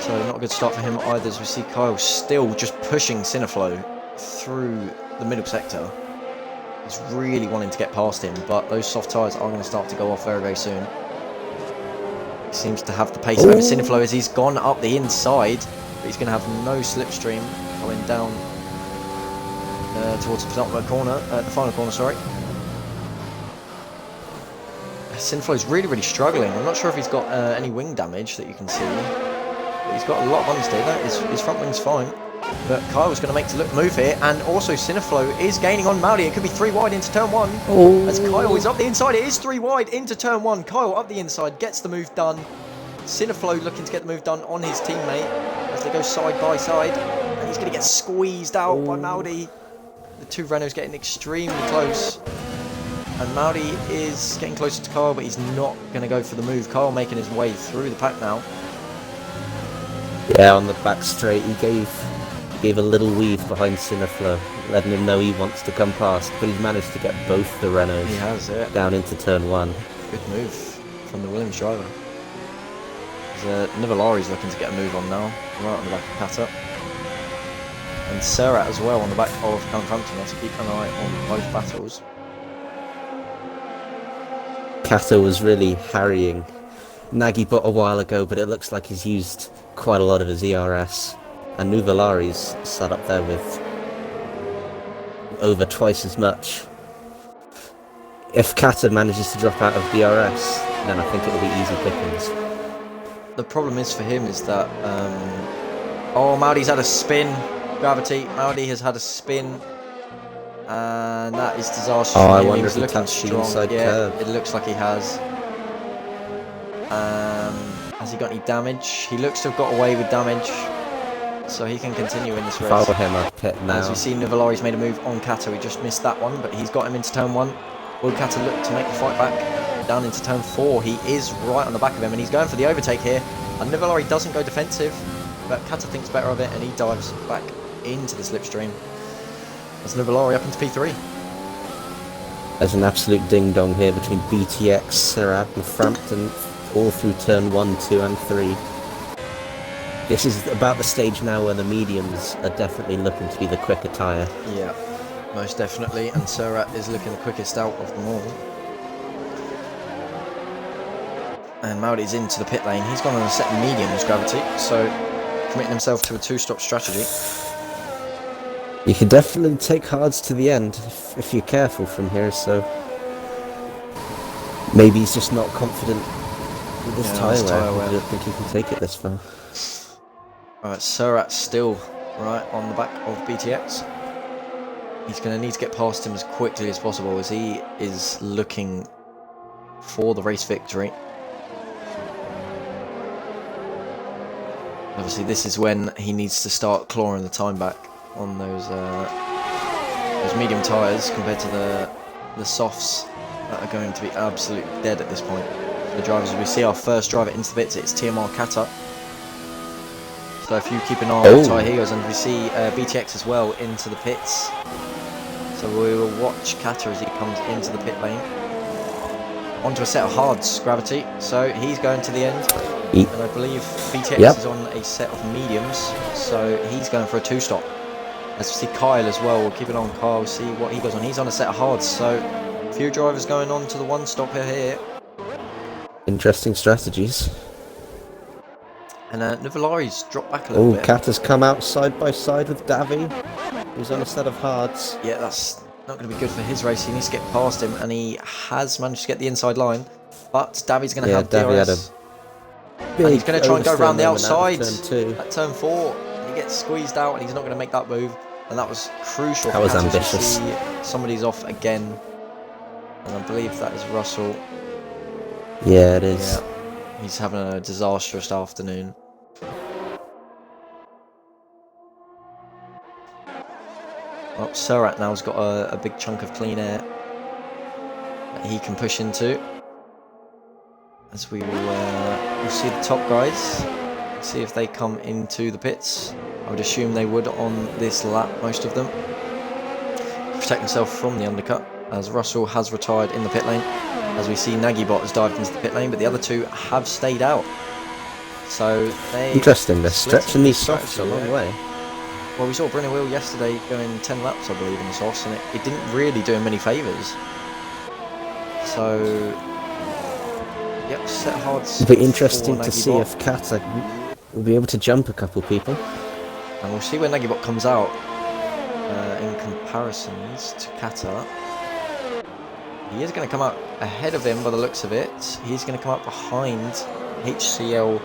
Speaker 1: So not a good start for him either, as we see Kyle still just pushing Cineflow through the middle sector. He's really wanting to get past him, but those soft tyres are going to start to go off very, very soon. He seems to have the pace over Cineflow as he's gone up the inside, but he's going to have no slipstream going down towards the penultimate corner, the final corner, sorry. Cineflow's really, really struggling. I'm not sure if he's got any wing damage that you can see. But he's got a lot of understeer. No, his front wing's fine. But Kyle's going to make the move here. And also Cineflow is gaining on Maudi. It could be 3 wide into turn 1. As Kyle is up the inside. It is 3 wide into turn 1. Kyle up the inside, gets the move done. Cineflow looking to get the move done on his teammate as they go side by side. And he's going to get squeezed out by Maudi. The two Renaults getting extremely close. And Maudi is getting closer to Kyle, but he's not going to go for the move. Kyle making his way through the pack now.
Speaker 2: Yeah, on the back straight, he gave a little weave behind Cineflow, letting him know he wants to come past, but he's managed to get both the Renaults
Speaker 1: He has, yeah.
Speaker 2: down into turn 1.
Speaker 1: Good move from the Williams driver. Nivellari's looking to get a move on now, right on the back of Kata. And Surat as well on the back of Callum Frampton. Have to keep an eye on both battles.
Speaker 2: Kata was really harrying Nagybot a while ago, but it looks like he's used quite a lot of his ERS And Nuvolari's sat up there with over twice as much. If Kata manages to drop out of DRS, then I think it'll be easy pickings.
Speaker 1: The problem is for him is that oh, Maudi's had a spin. Gravity. Maudi has had a spin, and that is disastrous.
Speaker 2: Oh, I
Speaker 1: He
Speaker 2: wonder
Speaker 1: was
Speaker 2: if he
Speaker 1: looking
Speaker 2: touched the
Speaker 1: strong.
Speaker 2: inside
Speaker 1: Yeah,
Speaker 2: curve.
Speaker 1: it looks like he has. Has he got any damage? He looks to have got away with damage, so he can continue in this race.
Speaker 2: If I were him, I'd pit now.
Speaker 1: As we see, Nuvolari's made a move on Kata. He just missed that one, but he's got him into turn 1. Will Kata look to make the fight back? Down into turn 4. He is right on the back of him, and he's going for the overtake here. And Nuvolari doesn't go defensive, but Kata thinks better of it, and he dives back into the slipstream. As Nuvolari up into P3.
Speaker 2: There's an absolute ding-dong here between BTX, Serrat and Frampton, all through turn 1, 2 and 3. This is about the stage now where the mediums are definitely looking to be the quicker tyre.
Speaker 1: Yeah, most definitely, and Serrat is looking the quickest out of them all. And Maudi's into the pit lane. He's gone on a set of mediums, Gravity, so committing himself to a 2-stop strategy.
Speaker 2: You can definitely take hards to the end if you're careful from here, so maybe he's just not confident with this tyre wear. I don't think he can take it this far.
Speaker 1: Alright, Serrat's still right on the back of BTX. He's going to need to get past him as quickly as possible as he is looking for the race victory. Obviously this is when he needs to start clawing the time back on those medium tyres compared to the softs that are going to be absolutely dead at this point. The drivers, we see our first driver into the pits, it's TMR Kata. So if you keep an eye on the tyre he goes, and we see BTX as well into the pits. So we will watch Kata as he comes into the pit lane. Onto a set of hards, Gravity. So he's going to the end. And I believe BTX is on a set of mediums. So he's going for a 2-stop. As we see Kyle as well, we'll keep an eye on Kyle, see what he goes on. He's on a set of hards. So a few drivers going on to the 1-stopper here.
Speaker 2: Interesting strategies.
Speaker 1: And Nuvolari's dropped back a little bit.
Speaker 2: Kata's come out side by side with Davi, who's on a set of hards.
Speaker 1: Yeah, that's not going to be good for his race. He needs to get past him, and he has managed to get the inside line. But Davi's going to have
Speaker 2: Davi
Speaker 1: DRS.
Speaker 2: Had a
Speaker 1: And he's going to try and go around the outside
Speaker 2: turn
Speaker 1: at turn 4. And he gets squeezed out, and he's not going to make that move. And that was crucial.
Speaker 2: That was
Speaker 1: Kata.
Speaker 2: ambitious.
Speaker 1: See somebody's off again. And I believe that is Russell.
Speaker 2: Yeah, it is.
Speaker 1: Yeah, he's having a disastrous afternoon. Well, Serrat now's got a big chunk of clean air that he can push into. As we will we'll see the top guys, see if they come into the pits. I would assume they would on this lap, most of them. Protect himself from the undercut, as Russell has retired in the pit lane. As we see, Nagybot has dived into the pit lane, but the other two have stayed out. So they
Speaker 2: interesting, they're stretching these softs a long way.
Speaker 1: Well, we saw Brenner Wheel yesterday going 10 laps, I believe, in the softs, and it didn't really do him many favours. So, yep, set hards.
Speaker 2: It'll be interesting to see if Kata will be able to jump a couple people.
Speaker 1: And we'll see where Nagybot comes out in comparisons to Kata. He is going to come out ahead of him by the looks of it. He's going to come up behind HCL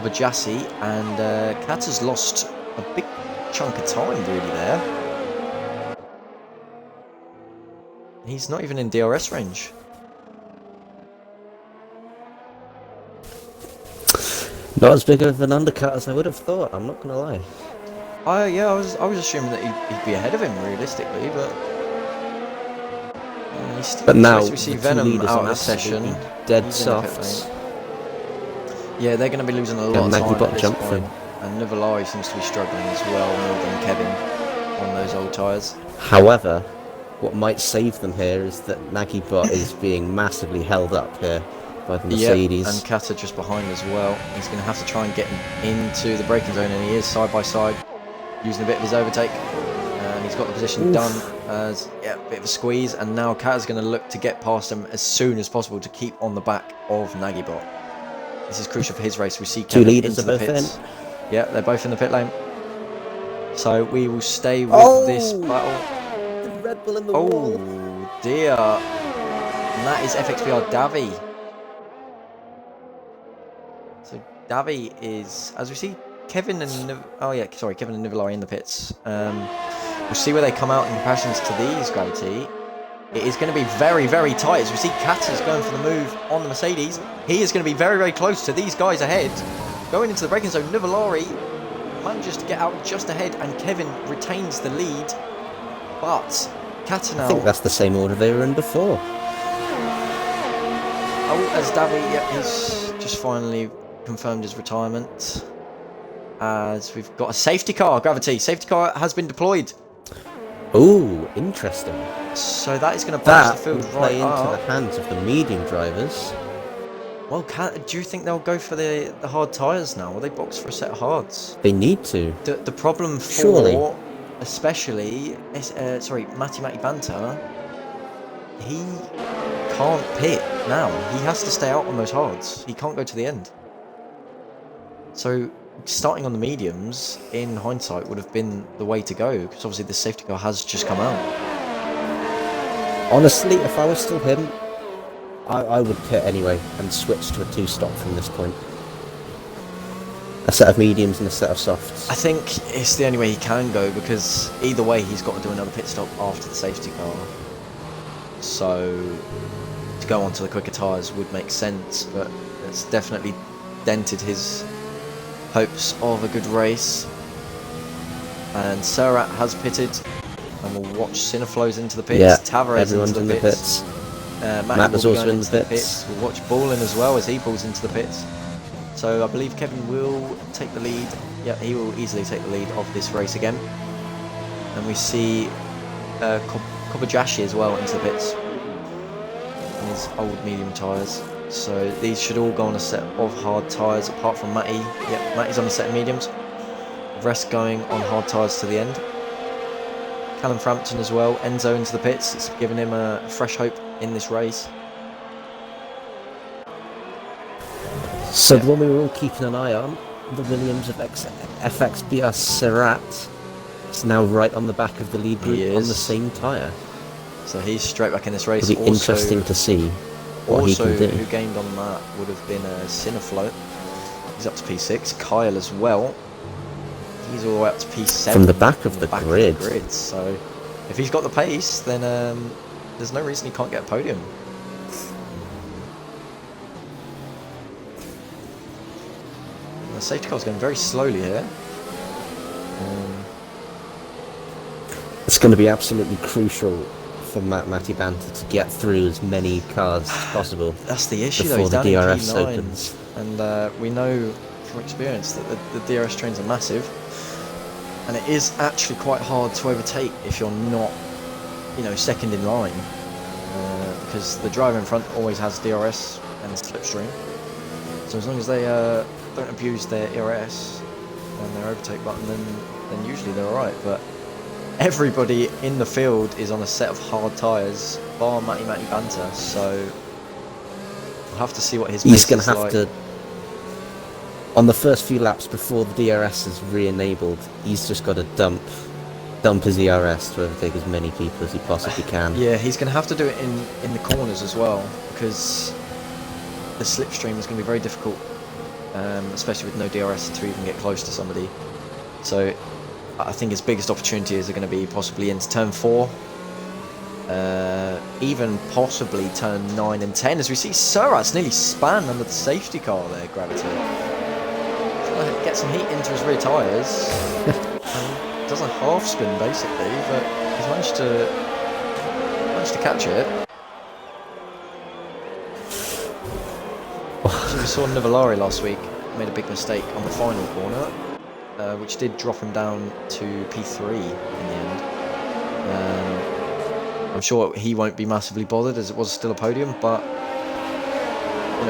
Speaker 1: Bajassi, and Kata's lost a big chunk of time really there. He's not even in DRS range.
Speaker 2: Not as big of an undercut as I would have thought, I'm not gonna lie.
Speaker 1: Yeah, I was assuming that he'd be ahead of him realistically, but
Speaker 2: but now
Speaker 1: we see Venom out of the session,
Speaker 2: dead softs.
Speaker 1: Yeah, they're going to be losing a lot of time at this
Speaker 2: jump
Speaker 1: point. And Nuvolari seems to be struggling as well, more than Kevin on those old tyres.
Speaker 2: However, what might save them here is that Nagybot is being massively held up here by the Mercedes.
Speaker 1: Yep, and Kata just behind as well. He's going to have to try and get into the braking zone, and he is side by side, using a bit of his overtake. And he's got the position done as, yeah, a bit of a squeeze. And now Kata's going to look to get past him as soon as possible to keep on the back of Nagybot. This is crucial for his race. We see Kevin into the pits. Yeah, they're both in the pit lane. So we will stay with this battle.
Speaker 2: The Red Bull in the wall.
Speaker 1: Oh dear. And that is FXBR Davi. So Davi is, as we see, Kevin and Kevin and Nivellari in the pits. We'll see where they come out in comparisons to these, Gravity. It is going to be very, very tight. As we see, Katta's going for the move on the Mercedes. He is going to be very, very close to these guys ahead. Going into the braking zone, Nivellari manages to get out just ahead, and Kevin retains the lead. But Katta now...
Speaker 2: I think that's the same order they were in before.
Speaker 1: Oh, as Davi, he's just finally confirmed his retirement. As we've got a safety car, Gravity. Safety car has been deployed.
Speaker 2: Ooh, interesting.
Speaker 1: So that is going to push the field
Speaker 2: will play
Speaker 1: right
Speaker 2: into
Speaker 1: up.
Speaker 2: the hands of the medium drivers.
Speaker 1: Well, do you think they'll go for the hard tyres now? Will they box for a set of hards?
Speaker 2: They need to.
Speaker 1: The problem for,
Speaker 2: Surely.
Speaker 1: especially, Matty Banter, he can't pit now. He has to stay out on those hards. He can't go to the end. So starting on the mediums, in hindsight, would have been the way to go, because obviously the safety car has just come out.
Speaker 2: Honestly, if I was still him, I would pit anyway and switch to a two-stop from this point. A set of mediums and a set of softs.
Speaker 1: I think it's the only way he can go, because either way he's got to do another pit stop after the safety car. So to go onto the quicker tyres would make sense, but it's definitely dented his hopes of a good race. And Serrat has pitted, and we'll watch Cineflows into the pits.
Speaker 2: Yeah,
Speaker 1: Tavares
Speaker 2: everyone's
Speaker 1: into
Speaker 2: in
Speaker 1: the
Speaker 2: the
Speaker 1: pits.
Speaker 2: pits.
Speaker 1: Matt
Speaker 2: was
Speaker 1: will be
Speaker 2: also
Speaker 1: going
Speaker 2: in the
Speaker 1: into
Speaker 2: pits.
Speaker 1: We'll watch Ballin as well as he pulls into the pits. So I believe Kevin will take the lead. Yeah, he will easily take the lead of this race again. And we see Kobayashi as well into the pits in his old medium tyres. So these should all go on a set of hard tyres, apart from Matty. Yep, Matty's on a set of mediums. The rest going on hard tyres to the end. Callum Frampton as well, Enzo into the pits. It's given him a fresh hope in this race.
Speaker 2: So the one we were all keeping an eye on, the Williams of FXBR Serrat, is now right on the back of the lead group on the same tyre.
Speaker 1: So he's straight back in this race.
Speaker 2: It'll be interesting to see what he can do.
Speaker 1: Who gained on that would have been Cinefloat. He's up to P6. Kyle as well. He's all the way up to P7.
Speaker 2: From the back of the grid.
Speaker 1: So if he's got the pace, then there's no reason he can't get a podium. The safety car's going very slowly here.
Speaker 2: It's going to be absolutely crucial for Matty Banter to get through as many cars as possible.
Speaker 1: That's the issue though,
Speaker 2: before
Speaker 1: he's
Speaker 2: the
Speaker 1: down in
Speaker 2: DRS
Speaker 1: P9,
Speaker 2: opens.
Speaker 1: and we know from experience that the DRS trains are massive, and it is actually quite hard to overtake if you're not, second in line, because the driver in front always has DRS and slipstream. So as long as they don't abuse their ERS and their overtake button, then usually they're alright. But everybody in the field is on a set of hard tyres, bar Matty Banter, so we'll have to see what his
Speaker 2: He's
Speaker 1: going to
Speaker 2: have to, on the first few laps before the DRS is re-enabled, he's just got to dump his ERS to overtake as many people as he possibly can.
Speaker 1: Yeah, he's going to have to do it in the corners as well, because the slipstream is going to be very difficult, especially with no DRS to even get close to somebody. So I think his biggest opportunities are going to be possibly into turn 4, even possibly turn 9 and 10, as we see Serrat's nearly spanned under the safety car there, Gravity. Trying to get some heat into his rear tyres. Does a half spin basically, but he's managed to catch it. So we saw Nivellari last week made a big mistake on the final corner, which did drop him down to P3 in the end. I'm sure he won't be massively bothered, as it was still a podium, but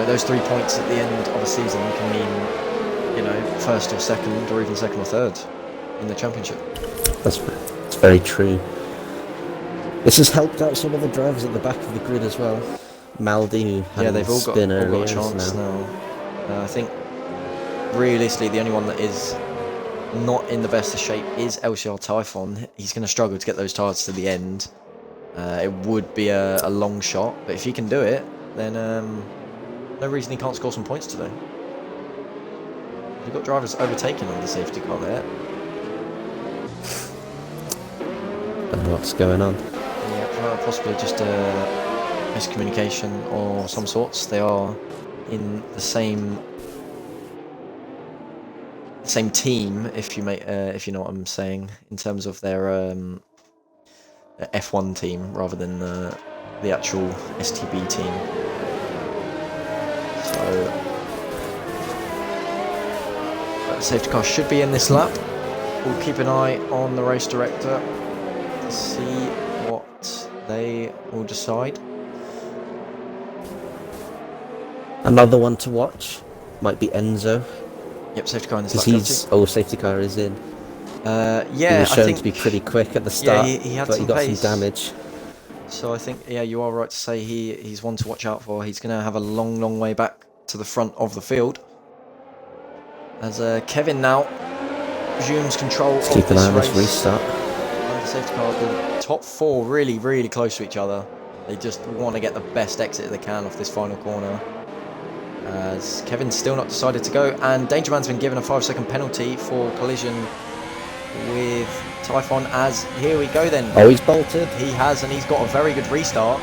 Speaker 1: those 3 points at the end of a season can mean first or second, or even second or third in the championship.
Speaker 2: That's very true. This has helped out some of the drivers at the back of the grid as well. Maldi, who had
Speaker 1: they've all got
Speaker 2: earlier,
Speaker 1: a chance now. I think realistically the only one that is not in the best of shape is LCR Typhon. He's going to struggle to get those tyres to the end. It would be a long shot, but if he can do it, then no reason he can't score some points today. We've got drivers overtaking on the safety car there.
Speaker 2: Don't know what's going on.
Speaker 1: Yeah, possibly just a miscommunication or some sorts. They are in the same team, if you know what I'm saying, in terms of their F1 team rather than the actual STB team. So safety car should be in this lap. We'll keep an eye on the race director to see what they will decide.
Speaker 2: Another one to watch might be Enzo.
Speaker 1: Yep, safety car in this
Speaker 2: lap. Safety car is in.
Speaker 1: Yeah,
Speaker 2: he was shown to be pretty quick at the start,
Speaker 1: yeah, he had
Speaker 2: but
Speaker 1: some
Speaker 2: he got
Speaker 1: pace.
Speaker 2: some damage.
Speaker 1: So I think, yeah, you are right to say he's one to watch out for. He's going to have a long way back to the front of the field. As Kevin now resumes control of
Speaker 2: keep an eye on
Speaker 1: this
Speaker 2: this restart.
Speaker 1: And the safety car, the top four really close to each other. They just want to get the best exit they can off this final corner. As Kevin's still not decided to go, and Danger Man's been given a 5-second penalty for collision with Typhon. As here we go then.
Speaker 2: Oh, he's bolted.
Speaker 1: He has, and he's got a very good restart.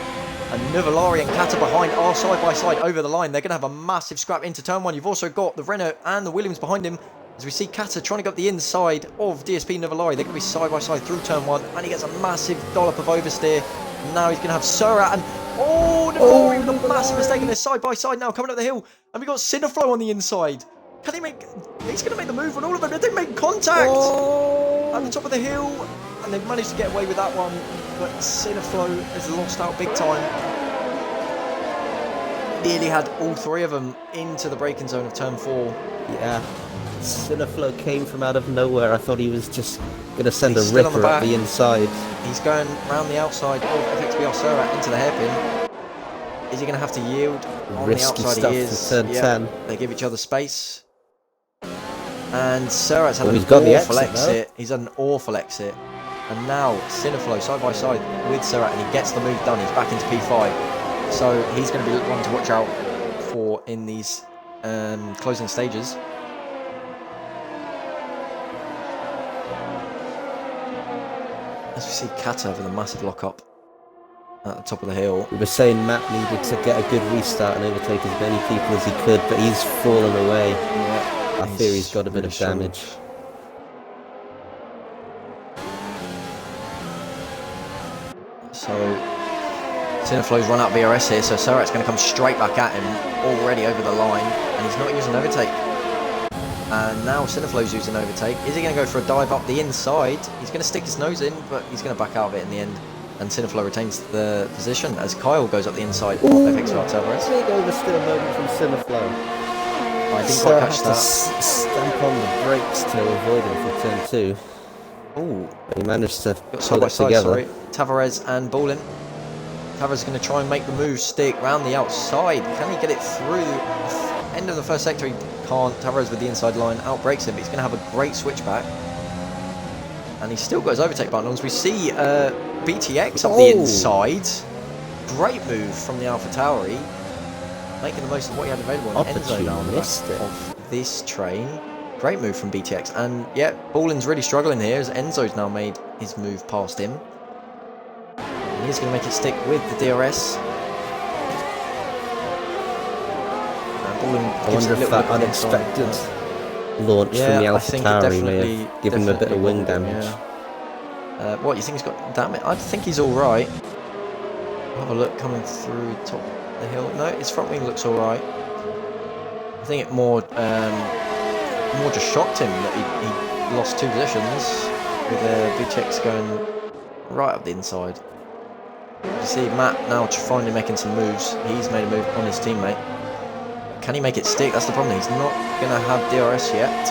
Speaker 1: And Nuvolari and Kata behind are side by side over the line. They're going to have a massive scrap into turn one. You've also got the Renault and the Williams behind him. As we see Kata trying to go up the inside of DSP Nuvolari. They're going to be side by side through turn one. And he gets a massive dollop of oversteer. Now he's going to have Surat and... Oh, Nuvolari with a massive mistake. And they're side by side now coming up the hill. And we've got Cineflow on the inside. Can he make... He's going to make the move on all of them. They didn't make contact at the top of the hill. And they've managed to get away with that one. But Cineflow has lost out big time. Nearly had all three of them into the braking zone of turn 4.
Speaker 2: Yeah. Cineflow came from out of nowhere. I thought he was just going to send a ripper at the inside.
Speaker 1: He's going round the outside of FXBR Surat into the hairpin. Is he going to have to yield? On
Speaker 2: Risky
Speaker 1: the outside
Speaker 2: stuff
Speaker 1: he is.
Speaker 2: for turn 10.
Speaker 1: They give each other space. And Surat's had an awful exit. He's had an awful exit. And now Cineflow side by side with Surat, and he gets the move done. He's back into P5. So he's going to be one to watch out for in these closing stages. As we see Kata with a massive lock-up at the top of the hill.
Speaker 2: We were saying Matt needed to get a good restart and overtake as many people as he could, but he's fallen away.
Speaker 1: Yeah,
Speaker 2: I fear he's got a bit of damage.
Speaker 1: So Cineflow's run out VRS here, so Surat's going to come straight back at him, already over the line, and he's not using overtake. And now Cineflow's using overtake. Is he going to go for a dive up the inside? He's going to stick his nose in, but he's going to back out of it in the end. And Cineflow retains the position as Kyle goes up the inside of FXR Tavares.
Speaker 2: Big oversteer moment from Cineflow.
Speaker 1: I didn't quite catch that.
Speaker 2: Stamp on the brakes to avoid him for turn 2.
Speaker 1: Ooh,
Speaker 2: but he managed to
Speaker 1: side by side,
Speaker 2: together.
Speaker 1: sorry. Tavares and Bolin. Tavares is going to try and make the move stick round the outside. Can he get it through the end of the first sector? He can't. Tavares with the inside line outbrakes him, but he's going to have a great switchback. And he's still got his overtake button on. As we see BTX up the inside. Great move from the AlphaTauri. Making the most of what he had available in Enzo now on the back of this train. Great move from BTX. And yeah, Bolin's really struggling here as Enzo's now made his move past him. And he's going to make it stick with the DRS.
Speaker 2: I wonder if that unexpected launch from the AlphaTauri may have given him a bit of wing damage.
Speaker 1: Yeah. What, you think he's got damage? I think he's alright. Have a look coming through top of the hill. No, his front wing looks alright. I think it more just shocked him that he lost 2 positions with BTX going right up the inside. You see Matt now finally making some moves. He's made a move on his teammate. Can he make it stick? That's the problem. He's not going to have DRS yet.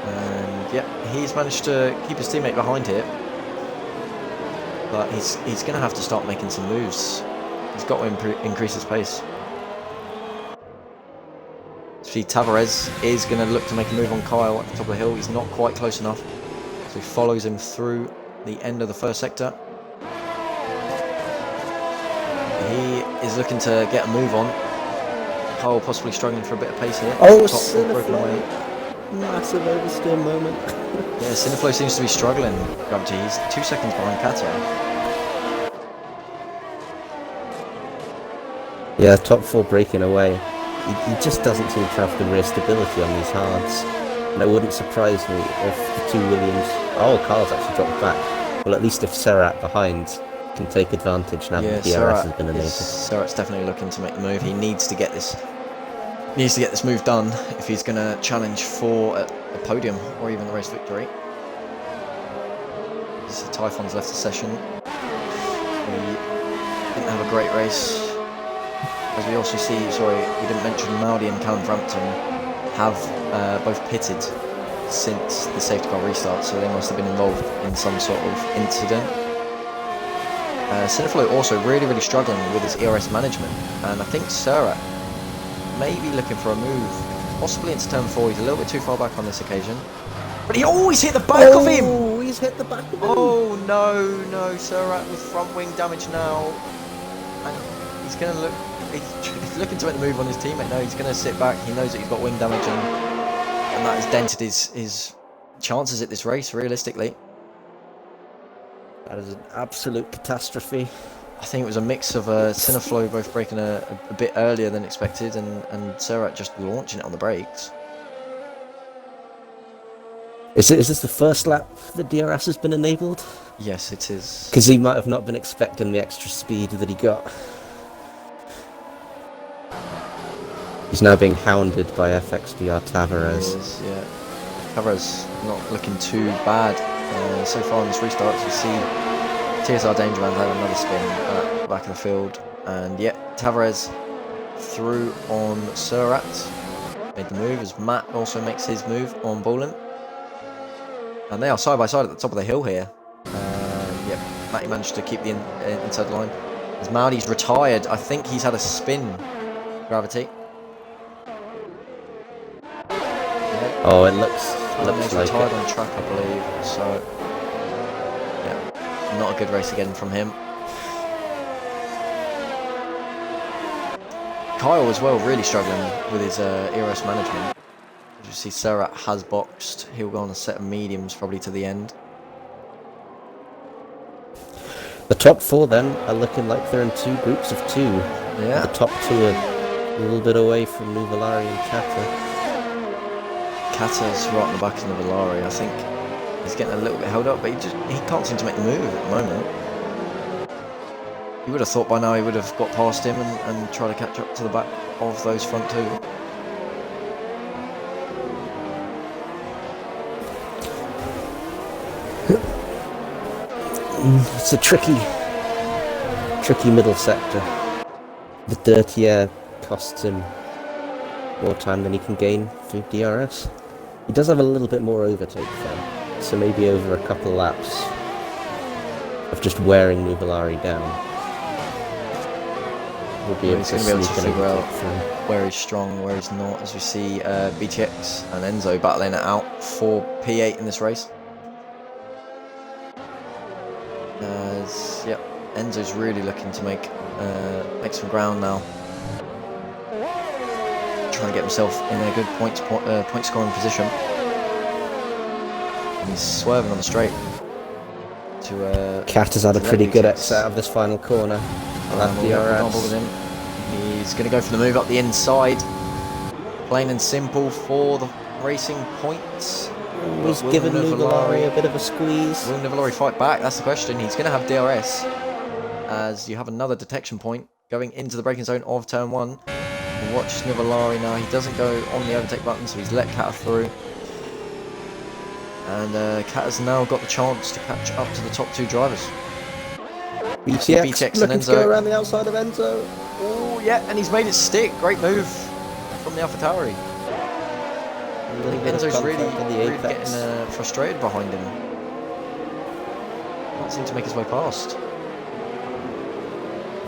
Speaker 1: And yeah, he's managed to keep his teammate behind here. But he's going to have to start making some moves. He's got to increase his pace. See, Tavares is going to look to make a move on Kyle at the top of the hill. He's not quite close enough. So he follows him through the end of the first sector. He is looking to get a move on. Kyle possibly struggling for a bit of pace here.
Speaker 2: Oh,
Speaker 1: Cineflow.
Speaker 2: Massive oversteer moment.
Speaker 1: Yeah, Cineflow seems to be struggling. Gravity, he's 2 seconds behind Kata.
Speaker 2: Yeah, top 4 breaking away. He just doesn't seem to have the rear stability on these hards. And it wouldn't surprise me if the 2 Williams... Oh, Carl's actually dropped back. Well, at least if Serrat behind can take advantage now that the DRS has been enabled.
Speaker 1: Serrat's definitely looking to make the move. He needs to get this move done if he's going to challenge for a podium or even a race victory. So Typhon's left the session. He didn't have a great race. As we also see, we didn't mention Maudi and Callum Frampton have both pitted since the safety car restart, so they must have been involved in some sort of incident. Cineflow also really struggling with his ERS management, and I think Serrat may be looking for a move, possibly into turn 4. He's a little bit too far back on this occasion, but he always hit the back of him!
Speaker 2: Oh, he's hit the back of him!
Speaker 1: Oh no, Serrat with front wing damage now, and he's going to look... He's looking to make the move on his teammate. No, he's going to sit back. He knows that he's got wing damage, and that has dented his chances at this race, realistically.
Speaker 2: That is an absolute catastrophe.
Speaker 1: I think it was a mix of Cineflow both breaking a bit earlier than expected, and Serrat just launching it on the brakes.
Speaker 2: Is this the first lap that DRS has been enabled?
Speaker 1: Yes, it is.
Speaker 2: Because he might have not been expecting the extra speed that he got. He's now being hounded by FXDR Tavares.
Speaker 1: Yeah, Tavares not looking too bad so far in this restart. As you see, TSR Dangerman had another spin at the back of the field, and yeah, Tavares through on Serrat, made the move as Matt also makes his move on Bolin, and they are side by side at the top of the hill here. Yeah, Matty managed to keep the inside line as Maudi's retired. I think he's had a spin, Gravity.
Speaker 2: Oh, it looks
Speaker 1: he's
Speaker 2: like
Speaker 1: retired
Speaker 2: it.
Speaker 1: on track, I believe. So, yeah, not a good race again from him. Kyle as well, really struggling with his ERS management. As you see, Serrat has boxed. He'll go on a set of mediums probably to the end.
Speaker 2: The top 4 then are looking like they're in 2 groups of 2.
Speaker 1: Yeah.
Speaker 2: The top 2 are a little bit away from Nuvolari and Kata.
Speaker 1: Kata's right on the back of Nuvolari. I think he's getting a little bit held up, but he can't seem to make the move at the moment. You would have thought by now he would have got past him and try to catch up to the back of those front 2.
Speaker 2: It's a tricky middle sector. The dirty air costs him more time than he can gain through DRS. He does have a little bit more overtake though, so maybe over a couple laps of just wearing Nuvolari down, we'll be able to
Speaker 1: figure out where he's strong, where he's not, as we see BTX and Enzo battling it out for P8 in this race. As Enzo's really looking to make some ground now, trying to get himself in a good point scoring position. And he's swerving on the straight to
Speaker 2: Cat has had a pretty good exit out of this final corner.
Speaker 1: With him. He's going to go for the move up the inside, plain and simple for the racing points.
Speaker 2: He's given Nuvolari a bit of a squeeze.
Speaker 1: Will Nuvolari fight back? That's the question. He's going to have DRS as you have another detection point going into the braking zone of turn 1. Watch Nuvolari now. He doesn't go on the overtake button, so he's let Kata through. And Kata's now got the chance to catch up to the top 2 drivers.
Speaker 2: BTX
Speaker 1: and
Speaker 2: Enzo. To go around the outside of Enzo.
Speaker 1: Oh, yeah, and he's made it stick. Great move from the AlphaTauri. I think Enzo's really getting frustrated behind him. Can't seem to make his way past.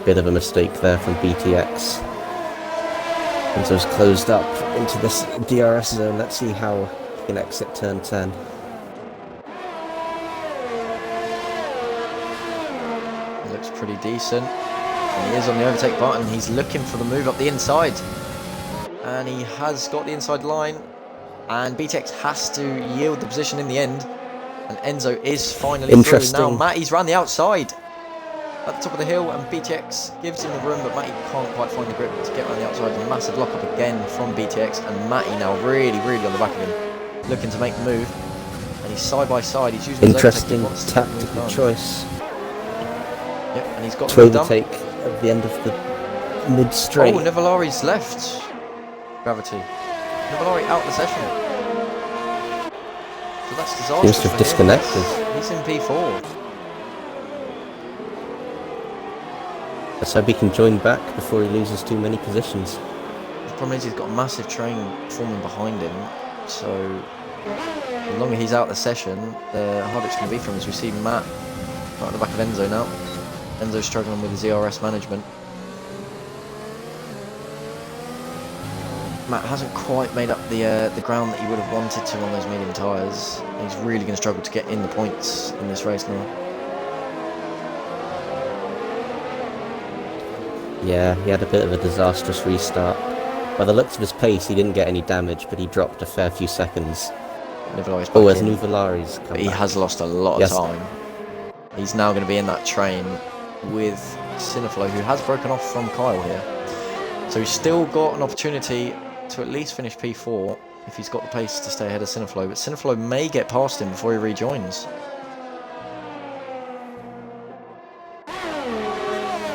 Speaker 2: Bit of a mistake there from BTX. Enzo's closed up into this DRS zone. Let's see how he can exit turn 10.
Speaker 1: It looks pretty decent. And he is on the overtake button. He's looking for the move up the inside. And he has got the inside line. And BTX has to yield the position in the end. And Enzo is finally through. Now Matty's round the outside at the top of the hill, and BTX gives him the room, but Matty can't quite find the grip to get around the outside. A massive lock up again from BTX, and Matty now really on the back of him, looking to make the move. And he's side by side. He's using
Speaker 2: interesting tactical choice.
Speaker 1: Yep, and he's got
Speaker 2: to overtake at the end of the mid straight.
Speaker 1: Oh, Nivellari's left. Gravity. Nivellari out the session. So that's disastrous.
Speaker 2: Seems to have disconnected.
Speaker 1: He's in P4.
Speaker 2: Let's hope he can join back before he loses too many positions.
Speaker 1: The problem is he's got a massive train forming behind him, so the longer he's out of the session, the harder it's going to be for him. As we see Matt right at the back of Enzo now. Enzo's struggling with his ERS management. Matt hasn't quite made up the ground that he would have wanted to on those medium tyres. He's really going to struggle to get in the points in this race now.
Speaker 2: Yeah, he had a bit of a disastrous restart. By the looks of his pace, he didn't get any damage, but he dropped a fair few seconds. Oh, as Nuvellari's come back.
Speaker 1: He has lost a lot of time. He's now going to be in that train with Cineflow, who has broken off from Kyle here. So he's still got an opportunity to at least finish P4 if he's got the pace to stay ahead of Cineflow. But Cineflow may get past him before he rejoins.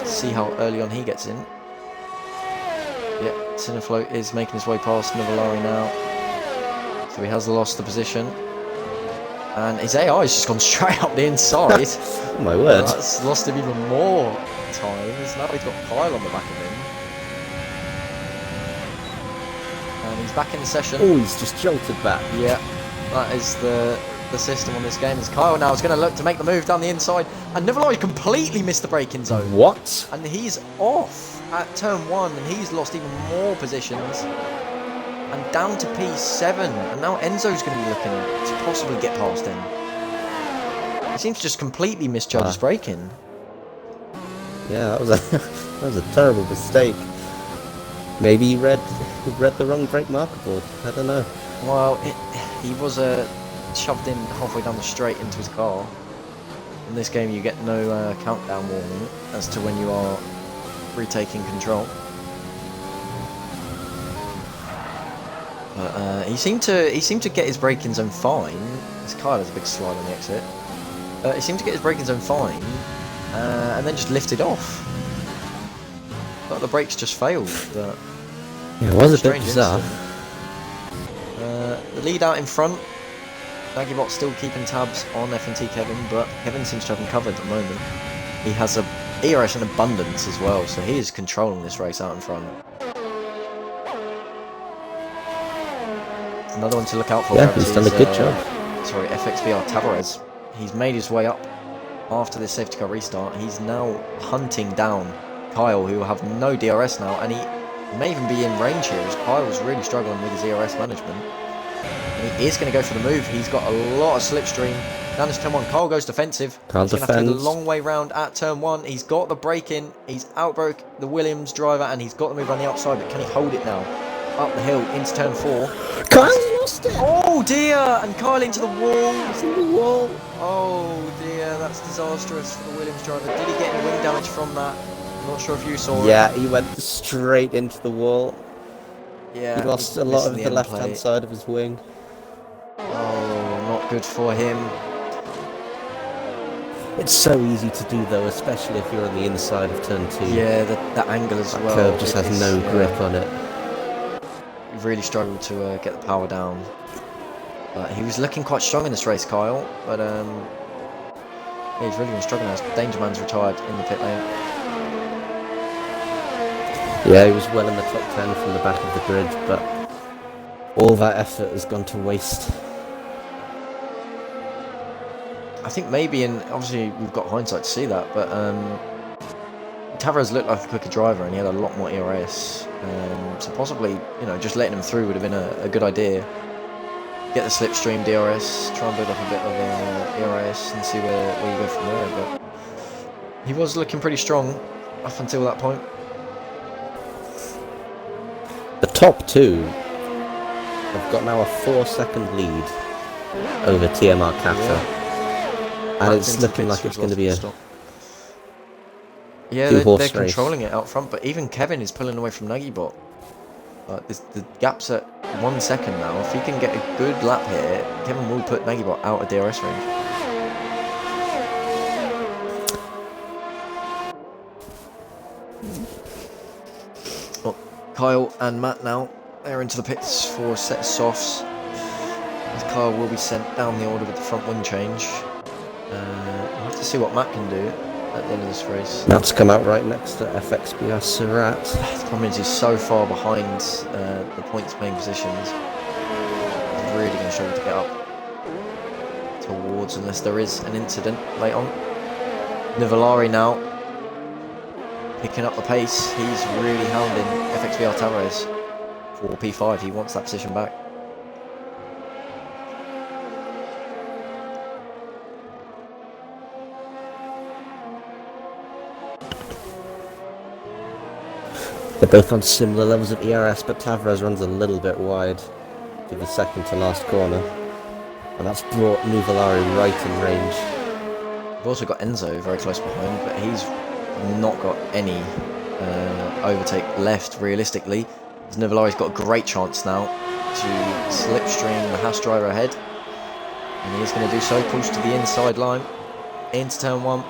Speaker 1: See how early on he gets in. Yeah, Cineflow is making his way past Nivellari now. So he has lost the position. And his AI has just gone straight up the inside.
Speaker 2: Oh my word.
Speaker 1: That's lost him even more time. Now he's got Kyle on the back of him. And he's back in the session.
Speaker 2: Oh, he's just jolted back.
Speaker 1: Yeah, that is the system on this game. As Kyle now is going to look to make the move down the inside, and Nivellari completely missed the braking zone.
Speaker 2: What?
Speaker 1: And he's off at turn 1, and he's lost even more positions, and down to P7. And now Enzo's going to be looking to possibly get past him. He seems to just completely misjudge his braking.
Speaker 2: Yeah, that was a terrible mistake. Maybe he read the wrong brake marker board. I don't know.
Speaker 1: Well, he was shoved in halfway down the straight into his car. In this game you get no countdown warning as to when you are retaking control. But he seemed to get his braking zone fine. His car has a big slide on the exit. He seemed to get his braking zone fine, and then just lifted off. But the brakes just failed. But
Speaker 2: yeah, it was a bit bizarre.
Speaker 1: The lead out in front. Daggybot's still keeping tabs on F&T Kevin, but Kevin seems to have him covered at the moment. He has a ERS in abundance as well, so he is controlling this race out in front. Another one to look out for.
Speaker 2: Yeah, he's done a good job.
Speaker 1: Sorry, FXBR Tavares. He's made his way up after this safety car restart. He's now hunting down Kyle, who will have no DRS now, and he may even be in range here, as Kyle was really struggling with his ERS management. And he is going to go for the move. He's got a lot of slipstream. Down to turn 1, Kyle goes defensive.
Speaker 2: Kyle
Speaker 1: He's going to have to go the long way round at turn 1. He's got the break in. He's outbroke the Williams driver, and he's got the move on the outside, but can he hold it now? Up the hill into turn 4.
Speaker 2: Kyle lost it!
Speaker 1: Oh dear! And Kyle into the wall.
Speaker 2: He's in the wall.
Speaker 1: Oh dear, that's disastrous for the Williams driver. Did he get any wing damage from that? I'm not sure if you saw it.
Speaker 2: Yeah, he went straight into the wall.
Speaker 1: Yeah,
Speaker 2: he lost a lot of the left-hand side of his wing.
Speaker 1: Oh, not good for him.
Speaker 2: It's so easy to do though, especially if you're on the inside of turn 2.
Speaker 1: Yeah, the angle as well.
Speaker 2: That curve just has no grip on it.
Speaker 1: He really struggled to get the power down. But he was looking quite strong in this race, Kyle. But yeah, he's really been struggling as Danger Man's retired in the pit lane.
Speaker 2: Yeah, he was well in the top 10 from the back of the grid, but all that effort has gone to waste.
Speaker 1: I think maybe, and obviously we've got hindsight to see that, but Tavares looked like a quicker driver and he had a lot more ERS. So possibly, just letting him through would have been a good idea. Get the slipstream DRS, try and build up a bit of ERS and see where you go from there. But he was looking pretty strong up until that point.
Speaker 2: The top two have got now a 4-second lead over TMR Kata.
Speaker 1: Yeah.
Speaker 2: And it's looking like it's going to be a
Speaker 1: yeah,
Speaker 2: two-horse
Speaker 1: they're
Speaker 2: race.
Speaker 1: controlling it out front, but even Kevin is pulling away from Nagibot. The gap's at 1 second now. If he can get a good lap here, Kevin will put Nagibot out of DRS range. Well, Kyle and Matt now, they're into the pits for a set of softs. As Kyle will be sent down the order with the front wing change. We'll have to see what Matt can do at the end of this race.
Speaker 2: Matt's come out right next to FXBR Surat.
Speaker 1: The problem is he's so far behind the points paying positions. He's really going to struggle to get up towards unless there is an incident late on. Nuvolari now picking up the pace. He's really hounding FXBR Tavares for P5. He wants that position back.
Speaker 2: They're both on similar levels of ERS, but Tavares runs a little bit wide to the second to last corner. And that's brought Nuvolari right in range.
Speaker 1: We've also got Enzo very close behind, but he's not got any overtake left realistically. Nuvolari's got a great chance now to slipstream the Haas driver ahead. And he is going to do so, push to the inside line, into turn 1.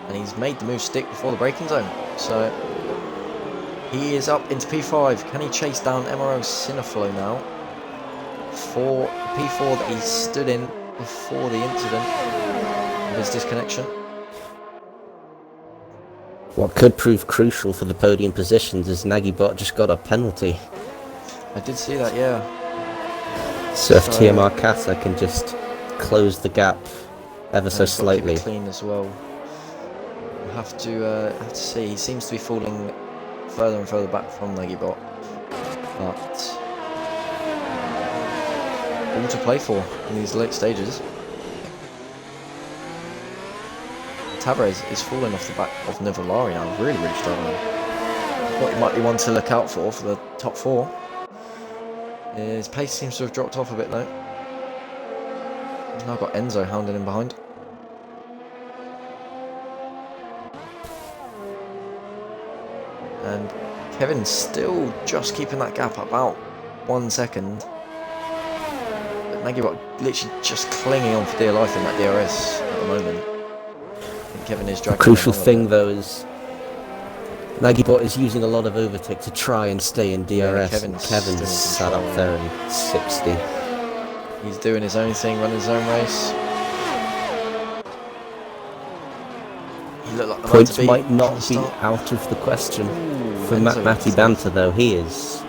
Speaker 1: And he's made the move stick before the braking zone. So he is up into P5. Can he chase down MRO Cineflow now for P4 that he stood in before the incident of his disconnection?
Speaker 2: What could prove crucial for the podium positions is Nagibot just got a penalty.
Speaker 1: I did see that, yeah.
Speaker 2: So if TMR Kata can just close the gap ever so slightly.
Speaker 1: Clean as well. We'll have to see. He seems to be falling further and further back from Nagibot, but all to play for in these late stages. Tavares is falling off the back of Nuvolari now, really struggling. What he might be one to look out for the top 4. His pace seems to have dropped off a bit though. He's now got Enzo hounding him behind. And Kevin's still just keeping that gap about 1 second. But Nagibot literally just clinging on for dear life in that DRS at the moment. And Kevin is dragging.
Speaker 2: The crucial thing though is Nagibot is using a lot of overtake to try and stay in DRS.
Speaker 1: Yeah,
Speaker 2: Kevin's sat up there in 60.
Speaker 1: He's doing his own thing, running his own race. He looked like the
Speaker 2: Points
Speaker 1: man to
Speaker 2: might not
Speaker 1: from
Speaker 2: be
Speaker 1: the start.
Speaker 2: out of the question.
Speaker 1: Ooh,
Speaker 2: For
Speaker 1: Enzo
Speaker 2: Matty
Speaker 1: gets
Speaker 2: Banter though, he is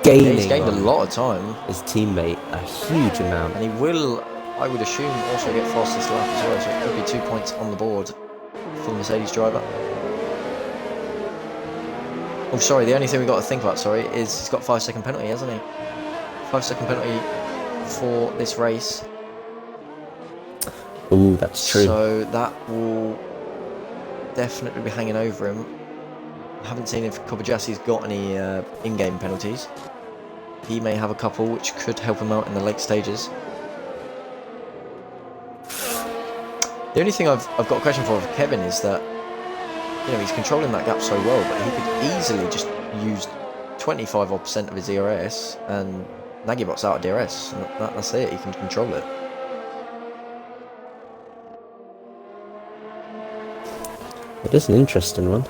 Speaker 1: Yeah,
Speaker 2: gaining
Speaker 1: he's gained a
Speaker 2: on
Speaker 1: lot of time,
Speaker 2: his teammate a huge amount.
Speaker 1: and he will, I would assume, also get fastest lap as well, so it could be 2 points on the board for the Mercedes driver. Oh, sorry, the only thing we've got to think about, is he's got 5 second penalty, hasn't he? 5 second penalty for this race.
Speaker 2: Ooh, that's true.
Speaker 1: So that will definitely be hanging over him. I haven't seen if Kobayashi's got any in-game penalties. He may have a couple, which could help him out in the late stages. The only thing I've got a question for Kevin is that, he's controlling that gap so well, but he could easily just use 25% of his ERS, and Nagibot's out of DRS, and that's it. He can control it.
Speaker 2: It is an interesting one.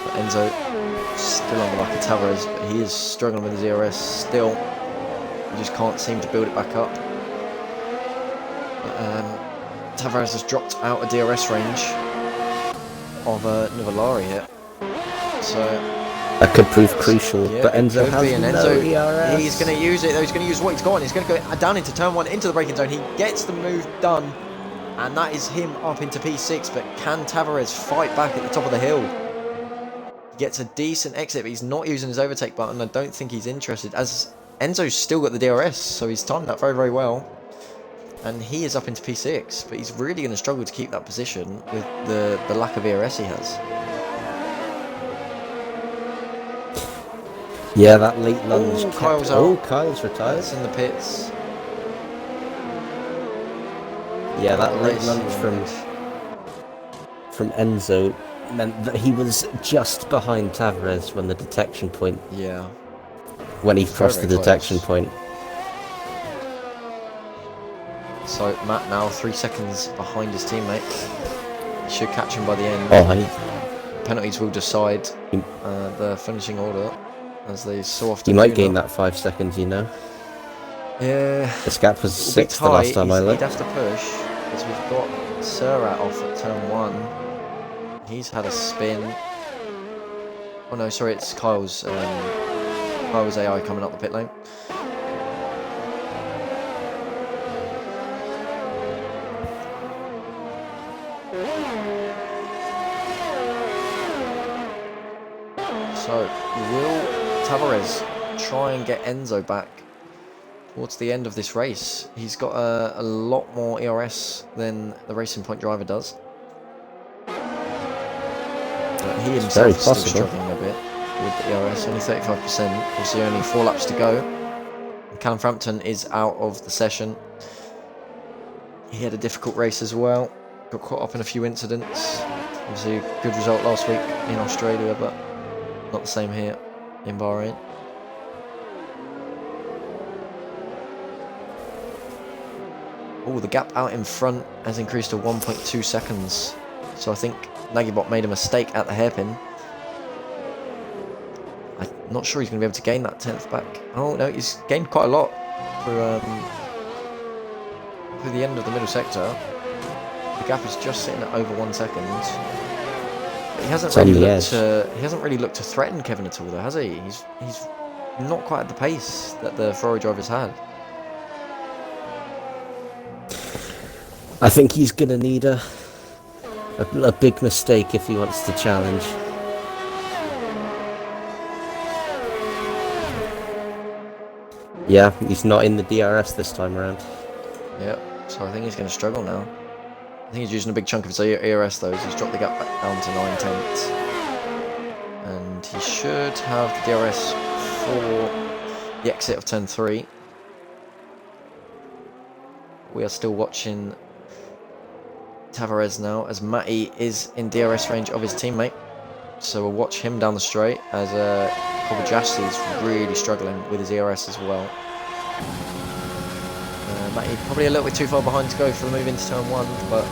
Speaker 1: But Enzo still on the back of Tavares, but he is struggling with his ERS still. He just can't seem to build it back up. But, Tavares has dropped out of DRS range of Nuvolari here. So
Speaker 2: That could prove crucial,
Speaker 1: Yeah,
Speaker 2: but
Speaker 1: it
Speaker 2: Enzo
Speaker 1: could be,
Speaker 2: has
Speaker 1: and
Speaker 2: no
Speaker 1: Enzo,
Speaker 2: ERS.
Speaker 1: he's going to use it though. He's going to use what he's got, and he's going to go down into turn 1 into the braking zone. He gets the move done, and that is him up into P6. But can Tavares fight back at the top of the hill? He gets a decent exit, but he's not using his overtake button. I don't think he's interested, as Enzo's still got the DRS, so he's timed that very, very well. And he is up into P6, but he's really going to struggle to keep that position with the lack of ERS he has.
Speaker 2: Yeah, that late lunge.
Speaker 1: Oh, Kyle's
Speaker 2: Oh,
Speaker 1: out.
Speaker 2: Kyle's retired.
Speaker 1: That's in the pits.
Speaker 2: Yeah, that late lunge from Enzo meant that he was just behind Tavares when the detection point.
Speaker 1: Yeah.
Speaker 2: When he crossed the detection point.
Speaker 1: So Matt now 3 seconds behind his teammate. He should catch him by the end.
Speaker 2: Oh,
Speaker 1: Penalties will decide the finishing order, as they so often
Speaker 2: he might
Speaker 1: do
Speaker 2: gain
Speaker 1: now.
Speaker 2: that 5 seconds, you know.
Speaker 1: Yeah.
Speaker 2: This gap was 6 the last time I looked.
Speaker 1: He'd have to push, because we've got Surat off at turn 1. He's had a spin. Oh no, sorry, it's Kyle's AI coming up the pit lane. So, will Tavares try and get Enzo back towards the end of this race? He's got a lot more ERS than the Racing Point driver does. But he himself is still struggling a bit with the ERS, only 35%. Obviously only 4 laps to go. Callum Frampton is out of the session. He had a difficult race as well. Got caught up in a few incidents. Obviously a good result last week in Australia, but not the same here in Bahrain. Oh, the gap out in front has increased to 1.2 seconds. So I think Nagybot made a mistake at the hairpin. I'm not sure he's going to be able to gain that 10th back. Oh no, he's gained quite a lot through the end of the middle sector. The gap is just sitting at over 1 second. But he hasn't really looked to threaten Kevin at all, though, has he? He's not quite at the pace that the Ferrari drivers had.
Speaker 2: I think he's going to need a big mistake if he wants to challenge. Yeah, he's not in the DRS this time around.
Speaker 1: Yep, so I think he's going to struggle now. I think he's using a big chunk of his ERS though, so he's dropped the gap back down to 9/10. And he should have the DRS for the exit of turn 3. We are still watching Tavares now, as Matty is in DRS range of his teammate. So we'll watch him down the straight, as Kobayashi is really struggling with his ERS as well. Matty probably a little bit too far behind to go for the move into turn 1, but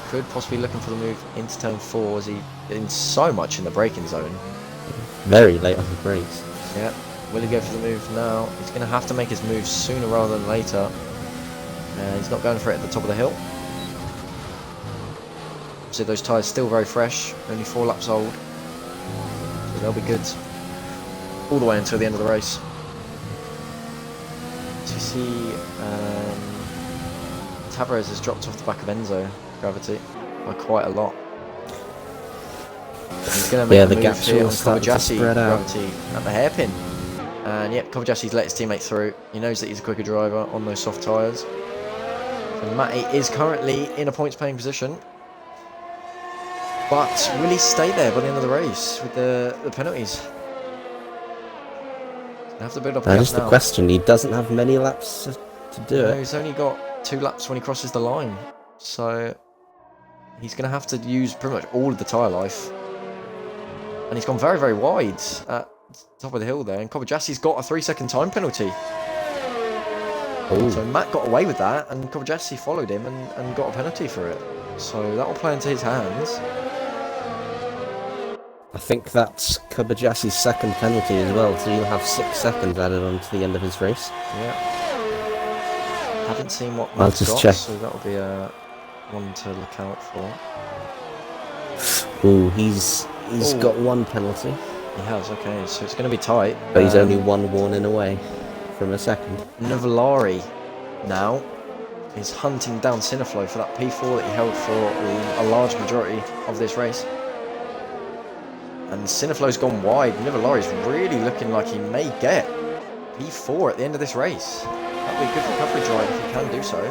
Speaker 1: could possibly looking for the move into turn 4, as he's getting so much in the braking zone.
Speaker 2: Very late on the brakes.
Speaker 1: Yeah, will he go for the move now? He's going to have to make his move sooner rather than later. He's not going for it at the top of the hill. So those tyres still very fresh, only 4 laps old. So they'll be good all the way until the end of the race. So you see Tavares has dropped off the back of Enzo Gravity by quite a lot. And he's going to make the move here on Kobayashi Gravity at the hairpin. And yep, Kobayashi's let his teammate through. He knows that he's a quicker driver on those soft tyres. So Matty is currently in a points paying position. But will he stay there by the end of the race with the penalties? Gonna have to build up.
Speaker 2: That is the question. He doesn't have many laps to do it.
Speaker 1: He's only got 2 laps when he crosses the line, so he's going to have to use pretty much all of the tyre life. And he's gone very, very wide at the top of the hill there. And Kobayashi's got a 3-second time penalty. Ooh. So Matt got away with that, and Kobayashi followed him and got a penalty for it. So that will play into his hands.
Speaker 2: I think that's Kobayashi's second penalty as well, so he'll have 6 seconds added on to the end of his race.
Speaker 1: Yeah. Haven't seen what
Speaker 2: I'll
Speaker 1: Matt's
Speaker 2: just
Speaker 1: got,
Speaker 2: check.
Speaker 1: so that'll be one to look out for.
Speaker 2: Ooh, he's got 1 penalty.
Speaker 1: He has, okay, so it's going to be tight.
Speaker 2: But he's only one warning away from a second.
Speaker 1: Nuvolari now is hunting down Cineflow for that P4 that he held for a large majority of this race. And Cineflow's gone wide. Nuvolari's really looking like he may get P4 at the end of this race. That'd be a good recovery drive if he can do so.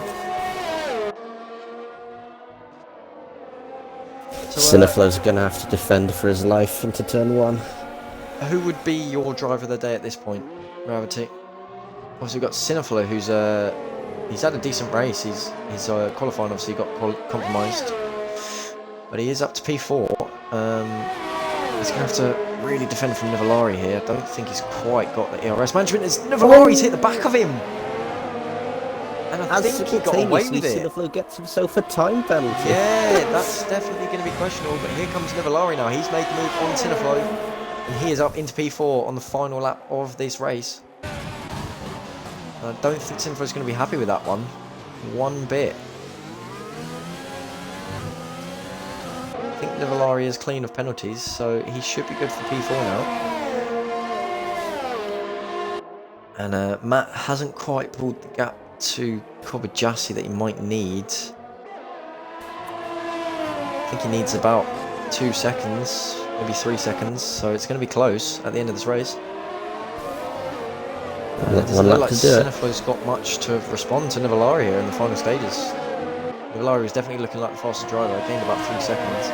Speaker 2: Cineflow's going to have to defend for his life into turn 1.
Speaker 1: Who would be your driver of the day at this point, Gravity? Also, we've got Cineflow, who's he's had a decent race. His qualifying obviously got compromised, but he is up to P4. He's going to have to really defend from Nuvolari here. I don't think he's quite got the ERS management. As Nuvolari's hit the back of him, and I think he got away with it.
Speaker 2: Cineflow gets himself a time penalty.
Speaker 1: Yeah, that's definitely going to be questionable. But here comes Nuvolari now. He's made the move on Cineflow, and he is up into P4 on the final lap of this race. I don't think Cineflow's going to be happy with that one bit. I think Nuvolari is clean of penalties, so he should be good for P4 now. And Matt hasn't quite pulled the gap to Kobayashi that he might need. I think he needs about 2 seconds, maybe 3 seconds, so it's going to be close at the end of this race. It doesn't look like Cineflow's got much to respond to Nuvolari here in the final stages. Nuvolari is definitely looking like the fastest driver. He gained about 3 seconds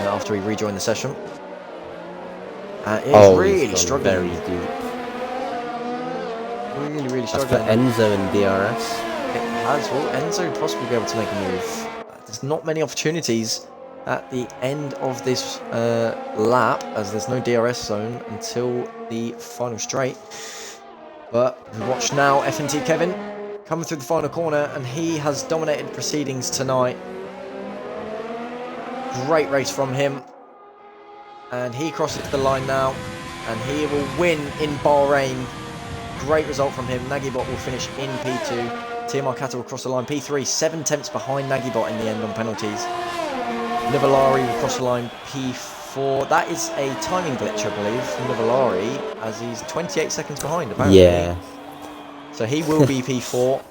Speaker 1: after he rejoined the session. He's really struggling.
Speaker 2: Very deep.
Speaker 1: Really
Speaker 2: That's
Speaker 1: struggling.
Speaker 2: for Enzo and DRS.
Speaker 1: It has. Will Enzo possibly be able to make a move? There's not many opportunities at the end of this lap, as there's no DRS zone until the final straight. But we watch now FNT Kevin coming through the final corner, and he has dominated proceedings tonight. Great race from him, and he crosses the line now, and he will win in Bahrain. Great result from him. Nagibot will finish in P2. TMR Kata will cross the line P3, 7 tenths behind Nagibot in the end on penalties. Nuvolari will cross the line P4. That is a timing glitch, I believe, from Nuvolari, as he's 28 seconds behind, apparently.
Speaker 2: Yeah.
Speaker 1: So he will be P4.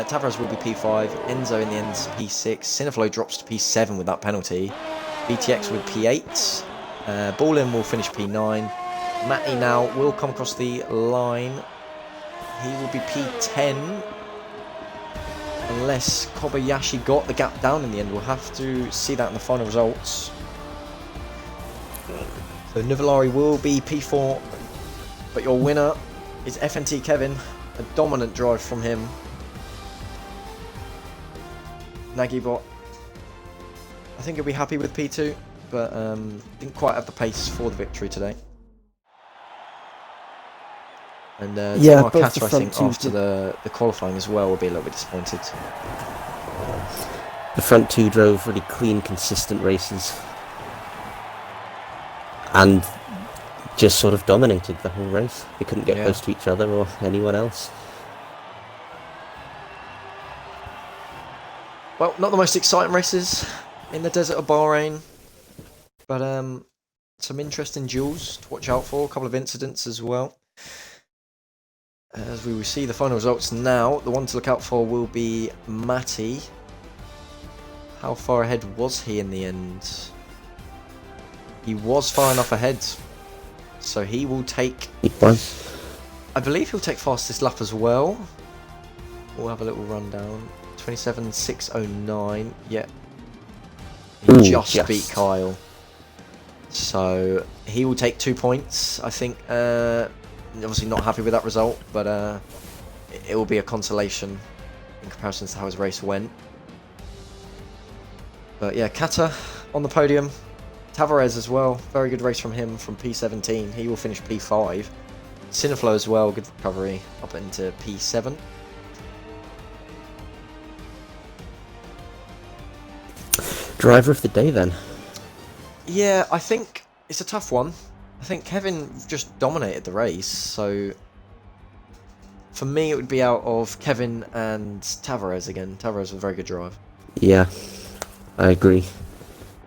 Speaker 1: Tavares will be P5. Enzo in the end is P6. Cineflow drops to P7 with that penalty. BTX with P8. Ballin will finish P9. Matty now will come across the line. He will be P10. Unless Kobayashi got the gap down in the end. We'll have to see that in the final results. So Nuvolari will be P4. But your winner is FNT Kevin. A dominant drive from him. Nagibot, I think he'll be happy with P2, but didn't quite have the pace for the victory today. And TMR Kata, I think, after the qualifying as well, will be a little bit disappointed.
Speaker 2: The front two drove really clean, consistent races. And just sort of dominated the whole race. They couldn't get close to each other or anyone else.
Speaker 1: Well, not the most exciting races in the desert of Bahrain, but some interesting duels to watch out for, a couple of incidents as well. As we will see the final results now, the one to look out for will be Matty. How far ahead was he in the end? He was far enough ahead, so he will take... I believe he'll take fastest lap as well. We'll have a little rundown. 27.609. Yeah. He just beat Kyle. So he will take 2 points, I think. Obviously not happy with that result, but it will be a consolation in comparison to how his race went. But yeah, Kata on the podium. Tavares as well. Very good race from him from P17. He will finish P5. Cineflow as well. Good recovery up into P7.
Speaker 2: Driver of the day then?
Speaker 1: Yeah, I think it's a tough one. I think Kevin just dominated the race, so for me it would be out of Kevin and Tavares again. Tavares was a very good drive.
Speaker 2: Yeah, I agree.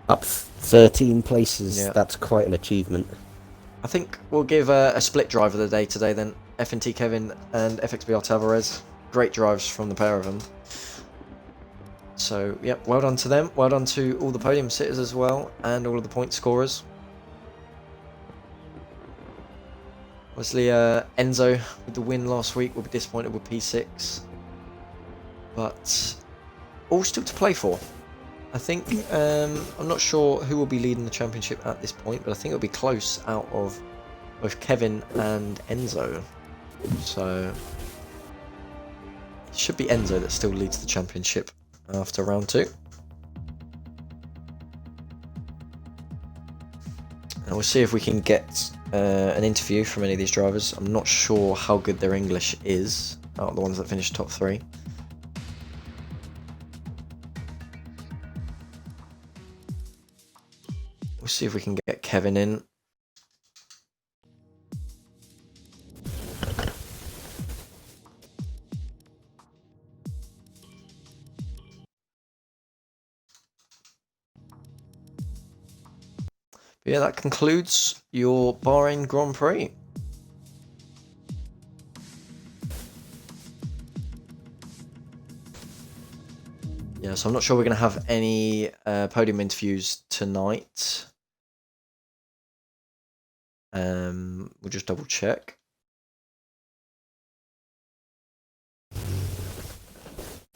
Speaker 2: Up 13 places, that's quite an achievement.
Speaker 1: I think we'll give a split driver of the day today then. FNT Kevin and FXBR Tavares. Great drives from the pair of them. So, yep, well done to them. Well done to all the podium sitters as well, and all of the point scorers. Obviously, Enzo with the win last week will be disappointed with P6. But all still to play for. I think, I'm not sure who will be leading the championship at this point, but I think it'll be close out of both Kevin and Enzo. So, it should be Enzo that still leads the championship after round 2. And we'll see if we can get an interview from any of these drivers. I'm not sure how good their English is out of the ones that finished top 3. We'll see if we can get Kevin in. But yeah, that concludes your Bahrain Grand Prix. Yeah, so I'm not sure we're going to have any podium interviews tonight. We'll just double check.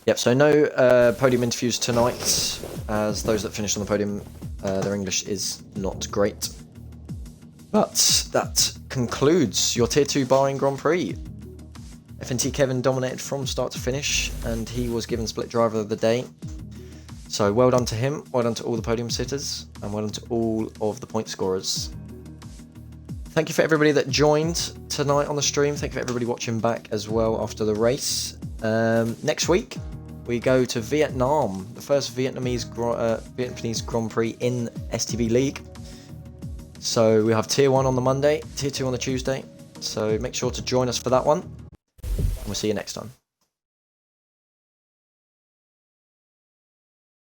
Speaker 1: Yep, so no podium interviews tonight, as those that finished on the podium, their English is not great. But that concludes your Tier 2 Bahrain Grand Prix. FNT Kevin dominated from start to finish, and he was given split driver of the day. So well done to him, well done to all the podium sitters, and well done to all of the point scorers. Thank you for everybody that joined tonight on the stream. Thank you for everybody watching back as well after the race. Next week, we go to Vietnam, the first Vietnamese Grand Prix in STB League. So we have Tier 1 on the Monday, Tier 2 on the Tuesday. So make sure to join us for that one. And we'll see you next time.